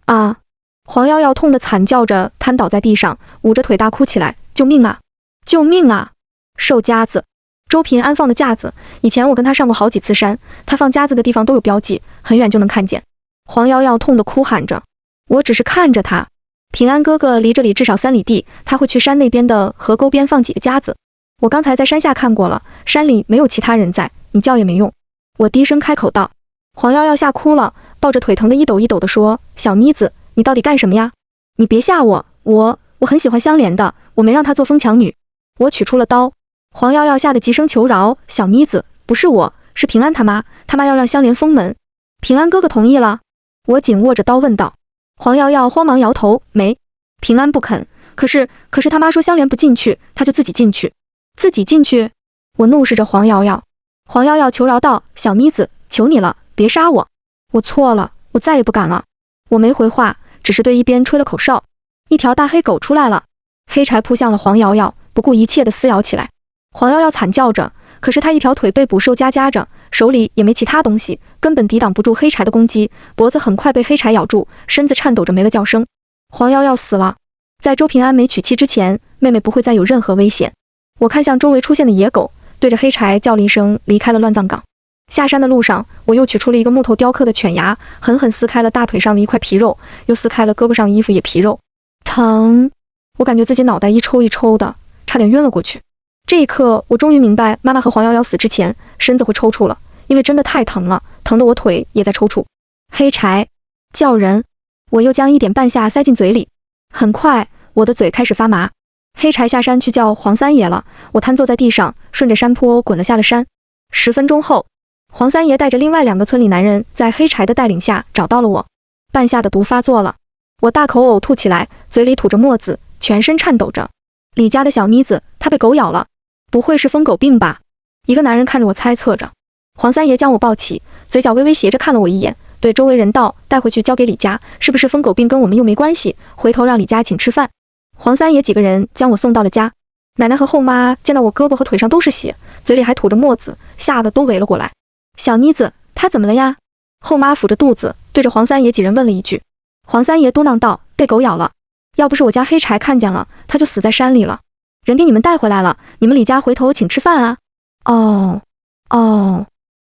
啊！黄瑶瑶痛得惨叫着瘫倒在地上，捂着腿大哭起来：“救命啊！救命啊！”售夹子，周平安放的架子，以前我跟他上过好几次山，他放夹子的地方都有标记，很远就能看见。黄瑶瑶痛得哭喊着，我只是看着他。平安哥哥离这里至少3里地，他会去山那边的河沟边放几个夹子。我刚才在山下看过了，山里没有其他人在，你叫也没用。我低声开口道。黄瑶瑶吓哭了，抱着腿疼得一抖一抖地说：“小妮子，你到底干什么呀？你别吓我，我很喜欢香莲的，我没让她做封墙女。”我取出了刀。黄瑶瑶吓得急声求饶：“小妮子，不是我，是平安他妈要让香莲封门。”平安哥哥同意了？我紧握着刀问道。黄瑶瑶慌忙摇头：“没，平安不肯。可是他妈说香莲不进去，他就自己进去。”自己进去？我怒视着黄瑶瑶。黄瑶瑶求饶道：“小妮子，求你了，别杀我，我错了，我再也不敢了。”我没回话，只是对一边吹了口哨。一条大黑狗出来了，黑柴扑向了黄瑶瑶，不顾一切地撕咬起来。黄瑶瑶惨叫着，可是她一条腿被捕兽夹着，手里也没其他东西，根本抵挡不住黑柴的攻击，脖子很快被黑柴咬住，身子颤抖着没了叫声。黄瑶瑶死了。在周平安没娶妻之前，妹妹不会再有任何危险。我看向周围出现的野狗，对着黑柴叫了一声，离开了乱葬岗。下山的路上，我又取出了一个木头雕刻的犬牙，狠狠撕开了大腿上的一块皮肉，又撕开了胳膊上衣服也皮肉。疼！我感觉自己脑袋一抽一抽的，差点晕了过去。这一刻，我终于明白妈妈和黄瑶瑶死之前，身子会抽搐了，因为真的太疼了，疼得我腿也在抽搐。黑柴，叫人！我又将1点半夏塞进嘴里，很快，我的嘴开始发麻。黑柴下山去叫黄三爷了，我瘫坐在地上，顺着山坡滚了下了山。10分钟后，黄三爷带着另外2个村里男人在黑柴的带领下找到了我。半夏的毒发作了，我大口呕吐起来，嘴里吐着沫子，全身颤抖着。李家的小妮子，她被狗咬了，不会是疯狗病吧？一个男人看着我猜测着。黄三爷将我抱起，嘴角微微斜着看了我一眼，对周围人道：“带回去交给李家，是不是疯狗病跟我们又没关系，回头让李家请吃饭。”黄三爷几个人将我送到了家。奶奶和后妈见到我胳膊和腿上都是血，嘴里还吐着沫子，吓得都围了过来。小妮子，她怎么了呀？后妈抚着肚子，对着黄三爷几人问了一句。黄三爷嘟囔道：“被狗咬了，要不是我家黑柴看见了，他就死在山里了。人给你们带回来了，你们李家回头请吃饭啊。”哦。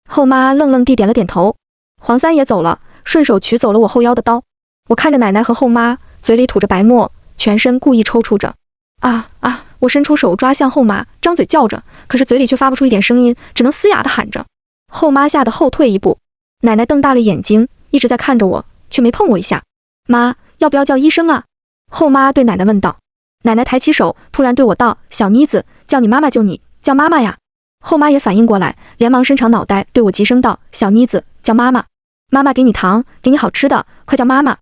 后妈愣愣地点了点头。黄三爷走了，顺手取走了我后腰的刀。我看着奶奶和后妈，嘴里吐着白沫，全身故意抽搐着。我伸出手抓向后妈，张嘴叫着，可是嘴里却发不出一点声音，只能嘶哑地喊着。后妈吓得后退一步，奶奶瞪大了眼睛，一直在看着我，却没碰我一下。妈，要不要叫医生啊？后妈对奶奶问道。奶奶抬起手，突然对我道：“小妮子，叫你妈妈救你，叫妈妈呀。”后妈也反应过来，连忙伸长脑袋对我急声道：“小妮子，叫妈妈，妈妈给你糖，给你好吃的，快叫妈妈。”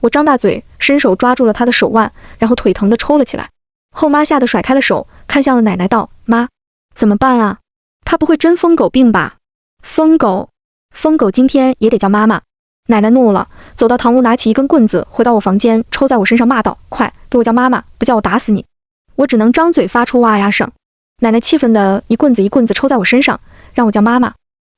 我张大嘴，伸手抓住了她的手腕，然后腿疼地抽了起来。后妈吓得甩开了手，看向了奶奶道：“妈，怎么办啊？她不会真疯狗病吧？”疯狗今天也得叫妈妈。奶奶怒了，走到堂屋拿起一根棍子，回到我房间，抽在我身上骂道：“快给我叫妈妈，不叫我打死你！”我只能张嘴发出哇呀声。奶奶气愤地一棍子一棍子抽在我身上，让我叫妈妈。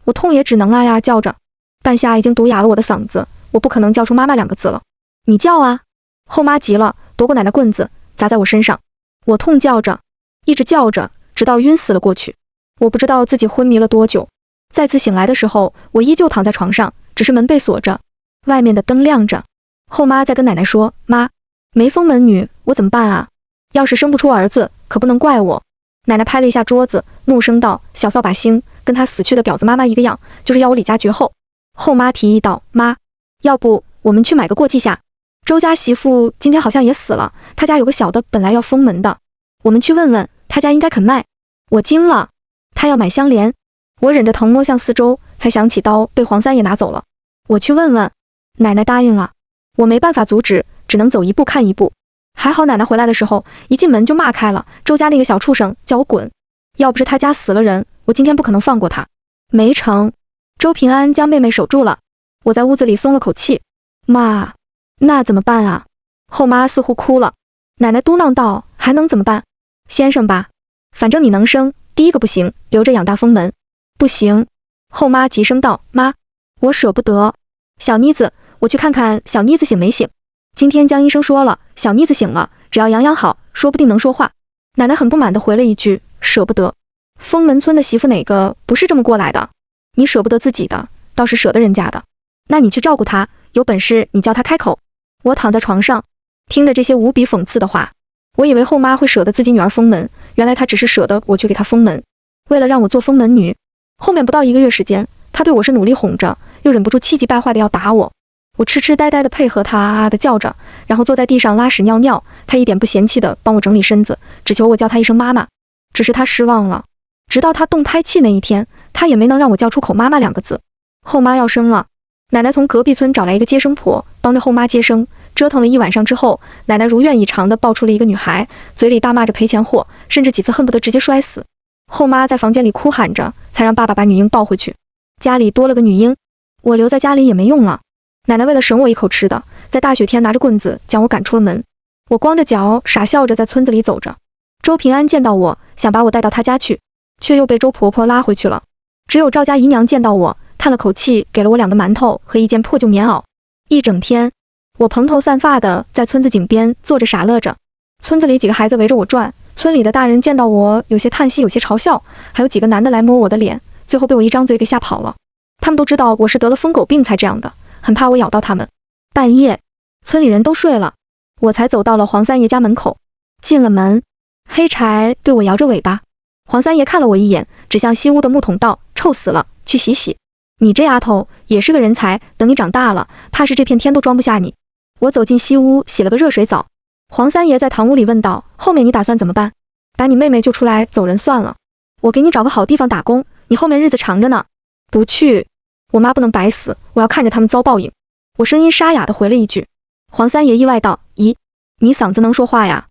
我痛也只能啊呀叫着。半夏已经毒哑了我的嗓子，我不可能叫出妈妈2个字了。你叫啊！后妈急了，夺过奶奶棍子砸在我身上。我痛叫着，一直叫着，直到晕死了过去。我不知道自己昏迷了多久。再次醒来的时候，我依旧躺在床上，只是门被锁着，外面的灯亮着。后妈在跟奶奶说：“妈，没封门女，我怎么办啊？要是生不出儿子，可不能怪我。”奶奶拍了一下桌子，怒声道：“小扫把星，跟她死去的婊子妈妈一个样，就是要我李家绝后。”后妈提议道：“妈，要不我们去买个过继下？周家媳妇今天好像也死了，她家有个小的本来要封门的，我们去问问，她家应该肯卖。”我惊了，她要买香莲。我忍着疼摸向四周，才想起刀被黄三爷拿走了。我去问问。奶奶答应了，我没办法阻止，只能走一步看一步。还好奶奶回来的时候，一进门就骂开了周家那个小畜生，叫我滚。要不是他家死了人，我今天不可能放过他。没成，周平安将妹妹守住了。我在屋子里松了口气。妈，那怎么办啊？后妈似乎哭了。奶奶嘟囔道：“还能怎么办？先生吧，反正你能生，第一个不行，留着养大封门。”不行。后妈急声道：“妈，我舍不得。小妮子，我去看看小妮子醒没醒。今天江医生说了，小妮子醒了，只要养养好，说不定能说话。”奶奶很不满地回了一句：“舍不得。封门村的媳妇哪个不是这么过来的？你舍不得自己的，倒是舍得人家的。那你去照顾她，有本事你叫她开口。”我躺在床上，听着这些无比讽刺的话，我以为后妈会舍得自己女儿封门，原来她只是舍得我去给她封门，为了让我做封门女。后面不到1个月时间，她对我是努力哄着，又忍不住气急败坏的要打我。我痴痴呆呆的配合她啊啊的叫着，然后坐在地上拉屎尿尿，她一点不嫌弃的帮我整理身子，只求我叫她一声妈妈。只是她失望了，直到她动胎气那一天，她也没能让我叫出口妈妈2个字。后妈要生了，奶奶从隔壁村找来一个接生婆，帮着后妈接生。折腾了一晚上之后，奶奶如愿以偿地抱出了一个女孩，嘴里大骂着赔钱货，甚至几次恨不得直接摔死。后妈在房间里哭喊着，才让爸爸把女婴抱回去。家里多了个女婴，我留在家里也没用了。奶奶为了省我一口吃的，在大雪天拿着棍子将我赶出了门。我光着脚傻笑着在村子里走着。周平安见到我，想把我带到他家去，却又被周婆婆拉回去了。只有赵家姨娘见到我，叹了口气，给了我2个馒头和一件破旧棉袄。一整天，我蓬头散发的在村子井边坐着傻乐着。村子里几个孩子围着我转，村里的大人见到我，有些叹息，有些嘲笑，还有几个男的来摸我的脸，最后被我一张嘴给吓跑了。他们都知道我是得了疯狗病才这样的，很怕我咬到他们。半夜，村里人都睡了，我才走到了黄三爷家门口。进了门，黑柴对我摇着尾巴。黄三爷看了我一眼，指向西屋的木桶道：“臭死了，去洗洗。你这丫头也是个人才，等你长大了，怕是这片天都装不下你。”我走进西屋，洗了个热水澡。黄三爷在堂屋里问道：“后面你打算怎么办？把你妹妹救出来走人算了，我给你找个好地方打工，你后面日子长着呢。”不去，我妈不能白死，我要看着他们遭报应。我声音沙哑地回了一句。黄三爷意外道：“咦，你嗓子能说话呀？”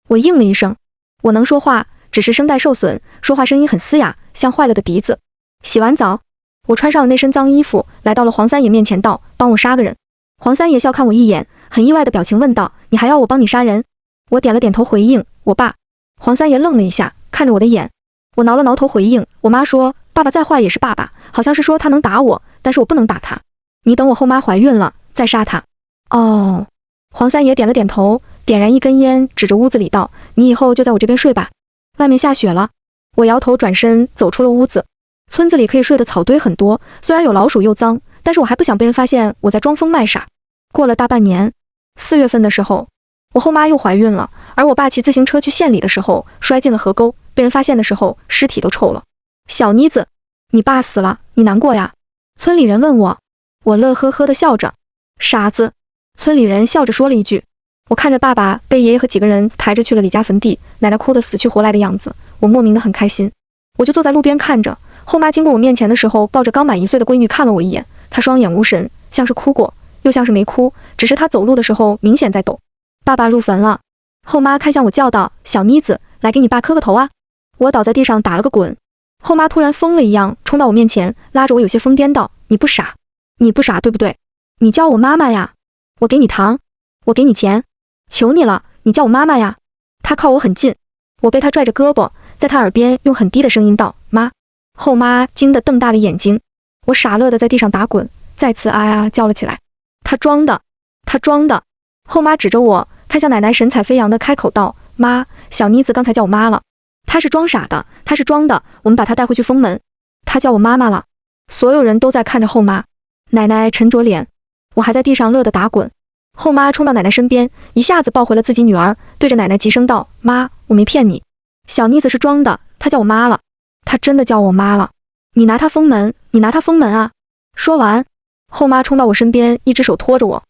我应了一声。我能说话，只是声带受损，说话声音很嘶哑，像坏了的笛子。洗完澡，我穿上了那身脏衣服，来到了黄三爷面前道：“帮我杀个人。”黄三爷笑看我一眼，很意外的表情问道：“你还要我帮你杀人？”我点了点头回应：“我爸。”黄三爷愣了一下，看着我的眼。我挠了挠头回应：“我妈说，爸爸再坏也是爸爸，好像是说他能打我，但是我不能打他。你等我后妈怀孕了再杀他。”哦。黄三爷点了点头，点燃一根烟，指着屋子里道：“你以后就在我这边睡吧，外面下雪了。”我摇头转身走出了屋子。村子里可以睡的草堆很多，虽然有老鼠又脏，但是我还不想被人发现我在装疯卖傻。过了大半年，4月份的时候，我后妈又怀孕了，而我爸骑自行车去县里的时候摔进了河沟，被人发现的时候尸体都臭了。小妮子，你爸死了，你难过呀？村里人问我。我乐呵呵地笑着。傻子，村里人笑着说了一句。我看着爸爸被爷爷和几个人抬着去了李家坟地，奶奶哭得死去活来的样子，我莫名的很开心。我就坐在路边看着。后妈经过我面前的时候，抱着刚满1岁的闺女看了我一眼，她双眼无神，像是哭过，又像是没哭，只是她走路的时候明显在抖。爸爸入坟了。后妈看向我叫道：“小妮子，来给你爸磕个头啊！”我倒在地上打了个滚。后妈突然疯了一样冲到我面前，拉着我有些疯癫道：“你不傻，你不傻对不对？你叫我妈妈呀，我给你糖，我给你钱，求你了，你叫我妈妈呀！”她靠我很近，我被她拽着胳膊，在她耳边用很低的声音道：“妈。”后妈惊得瞪大了眼睛。我傻乐地在地上打滚，再次啊啊叫了起来。她装的，她装的。后妈指着我，看向奶奶，神采飞扬地开口道：“妈，小妮子刚才叫我妈了，她是装傻的，她是装的，我们把她带回去封门。”她叫我妈妈了。所有人都在看着后妈，奶奶沉着脸，我还在地上乐得打滚。后妈冲到奶奶身边，一下子抱回了自己女儿，对着奶奶急声道：妈，我没骗你，小妮子是装的，她叫我妈了，她真的叫我妈了，你拿她封门，你拿她封门啊！说完，后妈冲到我身边，一只手拖着我。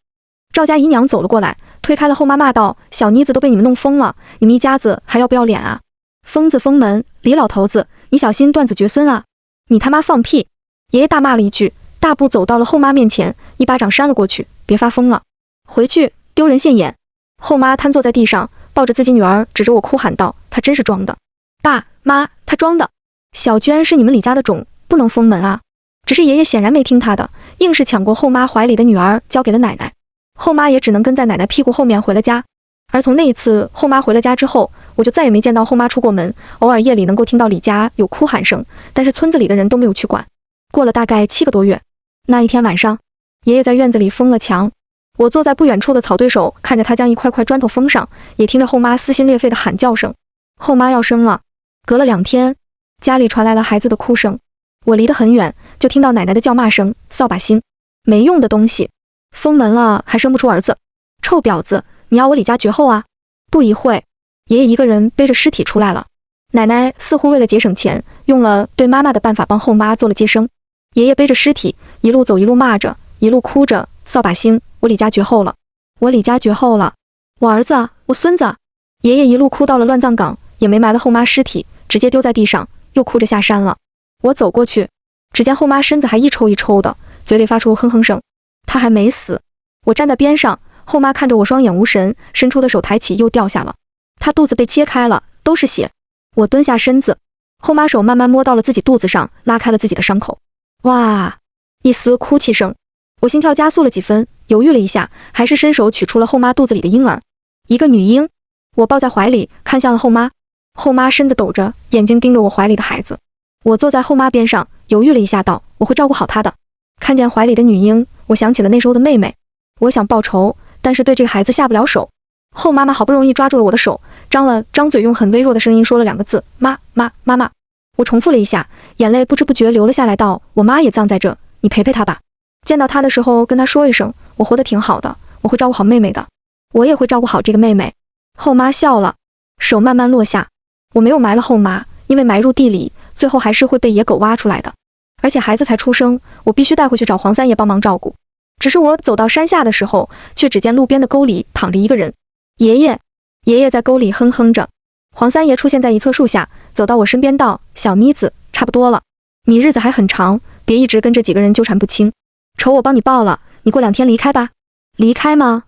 赵家姨娘走了过来，推开了后妈，骂道：小妮子都被你们弄疯了，你们一家子还要不要脸啊？疯子封门，李老头子，你小心断子绝孙啊！你他妈放屁！爷爷大骂了一句，大步走到了后妈面前，一巴掌扇了过去，别发疯了，回去，丢人现眼。后妈瘫坐在地上，抱着自己女儿，指着我哭喊道：她真是装的，爸妈，她装的，小娟是你们李家的种，不能封门啊！只是爷爷显然没听他的，硬是抢过后妈怀里的女儿交给了奶奶，后妈也只能跟在奶奶屁股后面回了家。而从那一次后妈回了家之后，我就再也没见到后妈出过门，偶尔夜里能够听到李家有哭喊声，但是村子里的人都没有去管。过了大概7个多月，那一天晚上，爷爷在院子里封了墙，我坐在不远处的草堆手，看着他将一块块砖头封上，也听着后妈撕心裂肺的喊叫声。后妈要生了。隔了2天，家里传来了孩子的哭声，我离得很远，就听到奶奶的叫骂声：扫把星，没用的东西，封门了还生不出儿子，臭婊子，你要我李家绝后啊！不一会，爷爷一个人背着尸体出来了，奶奶似乎为了节省钱，用了对妈妈的办法帮后妈做了接生。爷爷背着尸体，一路走一路骂着，一路哭着：扫把星，我李家绝后了，我李家绝后了，我儿子，我孙子。爷爷一路哭到了乱葬岗，也没埋了后妈尸体，直接丢在地上，又哭着下山了。我走过去，只见后妈身子还一抽一抽的，嘴里发出哼哼声，她还没死。我站在边上，后妈看着我双眼无神，伸出的手抬起又掉下了，她肚子被切开了，都是血。我蹲下身子，后妈手慢慢摸到了自己肚子上，拉开了自己的伤口。哇！一丝哭泣声，我心跳加速了几分，犹豫了一下，还是伸手取出了后妈肚子里的婴儿，一个女婴。我抱在怀里，看向了后妈，后妈身子抖着，眼睛盯着我怀里的孩子。我坐在后妈边上，犹豫了一下，道：我会照顾好她的。看见怀里的女婴，我想起了那时候的妹妹，我想报仇，但是对这个孩子下不了手。后妈妈好不容易抓住了我的手，张嘴，用很微弱的声音说了2个字：妈妈。我重复了一下，眼泪不知不觉流了下来，道：我妈也葬在这，你陪陪她吧。见到她的时候跟她说一声，我活得挺好的，我会照顾好妹妹的，我也会照顾好这个妹妹。后妈笑了，手慢慢落下。我没有埋了后妈，因为埋入地里，最后还是会被野狗挖出来的，而且孩子才出生，我必须带回去找黄三爷帮忙照顾。只是我走到山下的时候，却只见路边的沟里躺着一个人。爷爷在沟里哼哼着。黄三爷出现在一棵树下，走到我身边道：小妮子，差不多了，你日子还很长，别一直跟这几个人纠缠不清。仇我帮你报了，你过2天离开吧。离开吗？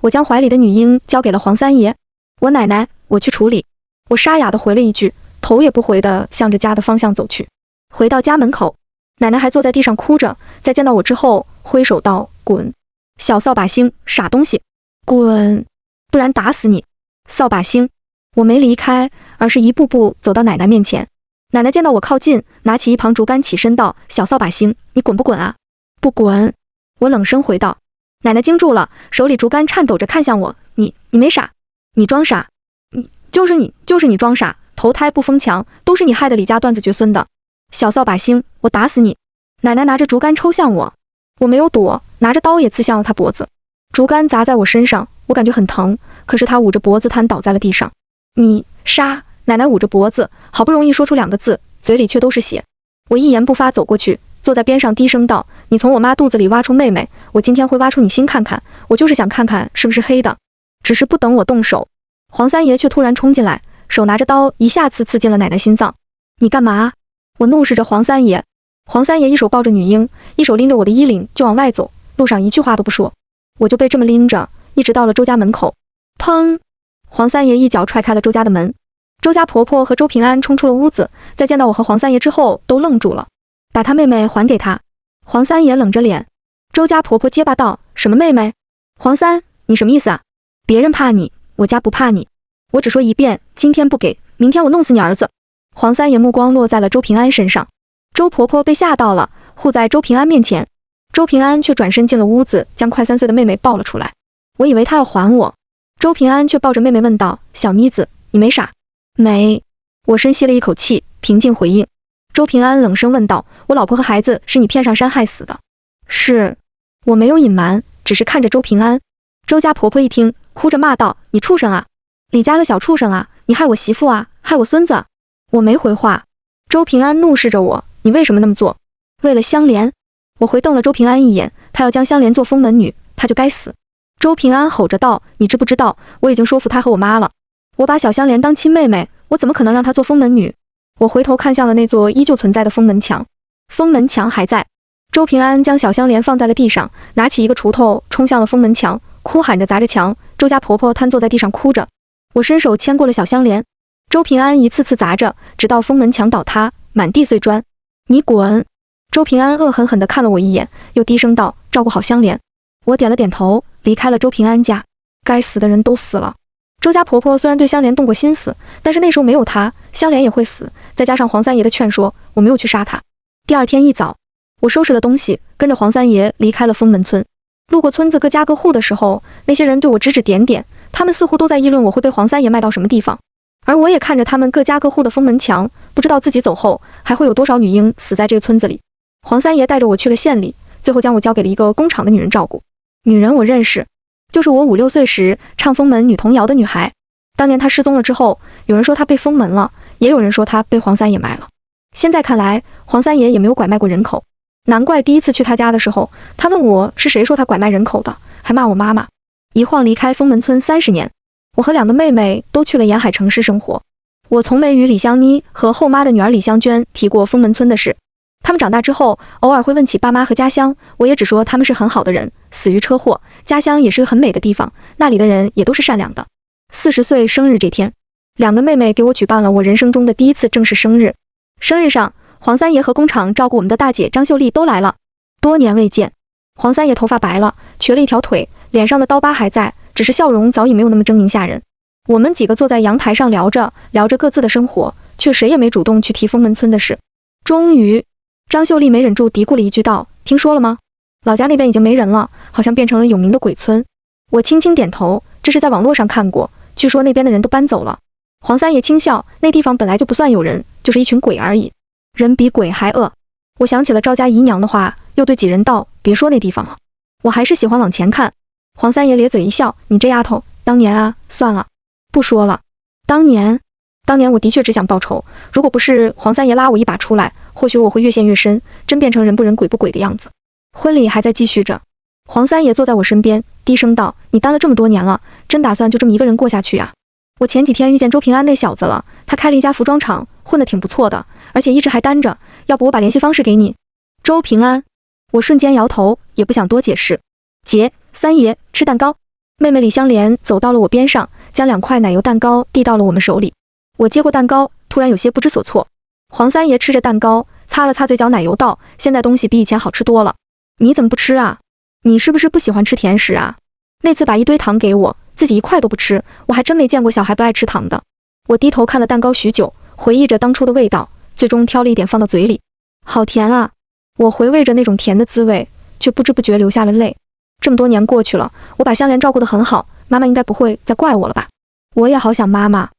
我将怀里的女婴交给了黄三爷。我奶奶，我去处理。我沙哑地回了一句，头也不回地向着家的方向走去。回到家门口，奶奶还坐在地上哭着，在见到我之后挥手道：滚，小扫把星，傻东西，滚，不然打死你。扫把星。我没离开，而是一步步走到奶奶面前。奶奶见到我靠近，拿起一旁竹竿起身道：小扫把星，你滚不滚啊？不滚。我冷声回道。奶奶惊住了，手里竹竿颤抖着看向我：你没傻，你装傻，就是你装傻，投胎不封墙，都是你害得李家断子绝孙的。小扫把星，我打死你。奶奶拿着竹竿抽向我，我没有躲，拿着刀也刺向了她脖子。竹竿砸在我身上，我感觉很疼，可是她捂着脖子瘫倒在了地上。你杀！奶奶捂着脖子，好不容易说出2个字，嘴里却都是血。我一言不发走过去，坐在边上低声道：你从我妈肚子里挖出妹妹，我今天会挖出你心看看，我就是想看看是不是黑的。只是不等我动手，黄三爷却突然冲进来，手拿着刀一下子刺进了奶奶心脏。你干嘛？我怒视着黄三爷。黄三爷一手抱着女婴，一手拎着我的衣领就往外走，路上一句话都不说。我就被这么拎着，一直到了周家门口。砰！黄三爷一脚踹开了周家的门，周家婆婆和周平安冲出了屋子，在见到我和黄三爷之后都愣住了。把他妹妹还给他。黄三爷冷着脸。周家婆婆结巴道：什么妹妹？黄三，你什么意思啊？别人怕你，我家不怕你。我只说一遍，今天不给，明天我弄死你儿子。黄三爷目光落在了周平安身上。周婆婆被吓到了，护在周平安面前。周平安却转身进了屋子，将快3岁的妹妹抱了出来。我以为他要还我，周平安却抱着妹妹问道：小妮子，你没傻？没。我深吸了一口气，平静回应。周平安冷声问道：“我老婆和孩子是你骗上山害死的？”是，我没有隐瞒，只是看着周平安。周家婆婆一听，哭着骂道：“你畜生啊！李家个小畜生啊！你害我媳妇啊，害我孙子！”我没回话。周平安怒视着我：“你为什么那么做？”为了香莲。我回瞪了周平安一眼，他要将香莲做封门女，他就该死。周平安吼着道：“你知不知道，我已经说服他和我妈了。我把小香莲当亲妹妹，我怎么可能让她做封门女？”我回头看向了那座依旧存在的封门墙，封门墙还在。周平安将小香莲放在了地上，拿起一个锄头冲向了封门墙，哭喊着砸着墙。周家婆婆瘫坐在地上哭着，我伸手牵过了小香莲。周平安一次次砸着，直到封门墙倒塌，满地碎砖。你滚！周平安恶狠狠地看了我一眼，又低声道：“照顾好香莲。”我点了点头，离开了周平安家。该死的人都死了。周家婆婆虽然对香莲动过心思，但是那时候没有她，香莲也会死。再加上黄三爷的劝说，我没有去杀她。第二天一早，我收拾了东西，跟着黄三爷离开了封门村。路过村子各家各户的时候，那些人对我指指点点，他们似乎都在议论我会被黄三爷卖到什么地方。而我也看着他们各家各户的封门墙，不知道自己走后还会有多少女婴死在这个村子里。黄三爷带着我去了县里，最后将我交给了一个工厂的女人照顾。女人我认识，就是我5、6岁时唱封门女童谣的女孩。当年她失踪了之后，有人说她被封门了，也有人说她被黄三爷卖了。现在看来，黄三爷也没有拐卖过人口，难怪第一次去他家的时候，他问我是谁说他拐卖人口的，还骂我妈妈。一晃离开封门村30年，我和2个妹妹都去了沿海城市生活。我从没与李香妮和后妈的女儿李香娟提过封门村的事。他们长大之后，偶尔会问起爸妈和家乡，我也只说他们是很好的人，死于车祸。家乡也是个很美的地方，那里的人也都是善良的。40岁生日这天，2个妹妹给我举办了我人生中的第一次正式生日。生日上，黄三爷和工厂照顾我们的大姐张秀丽都来了，多年未见。黄三爷头发白了，瘸了一条腿，脸上的刀疤还在，只是笑容早已没有那么狰狞吓人。我们几个坐在阳台上聊着各自的生活，却谁也没主动去提封门村的事。终于，张秀丽没忍住嘀咕了一句道：“听说了吗？老家那边已经没人了，好像变成了有名的鬼村。”我轻轻点头，这是在网络上看过，据说那边的人都搬走了。黄三爷轻笑，那地方本来就不算有人，就是一群鬼而已，人比鬼还恶。我想起了赵家姨娘的话，又对几人道：“别说那地方了，我还是喜欢往前看。”黄三爷咧嘴一笑：“你这丫头，当年啊，算了，不说了。当年我的确只想报仇，如果不是黄三爷拉我一把出来，或许我会越陷越深，真变成人不人鬼不鬼的样子。”婚礼还在继续着，黄三爷坐在我身边，低声道：“你单了这么多年了，真打算就这么一个人过下去啊？”我前几天遇见周平安那小子了，他开了一家服装厂，混得挺不错的，而且一直还单着，要不我把联系方式给你。周平安，我瞬间摇头，也不想多解释。姐，三爷，吃蛋糕。妹妹李香莲走到了我边上，将2块奶油蛋糕递到了我们手里。我接过蛋糕，突然有些不知所措。黄三爷吃着蛋糕，擦了擦嘴角，奶油道：“现在东西比以前好吃多了，你怎么不吃啊？你是不是不喜欢吃甜食啊？那次把一堆糖给我，自己1块都不吃，我还真没见过小孩不爱吃糖的。”我低头看了蛋糕许久，回忆着当初的味道，最终挑了一点放到嘴里。好甜啊！我回味着那种甜的滋味，却不知不觉流下了泪。这么多年过去了，我把香莲照顾得很好，妈妈应该不会再怪我了吧？我也好想妈妈。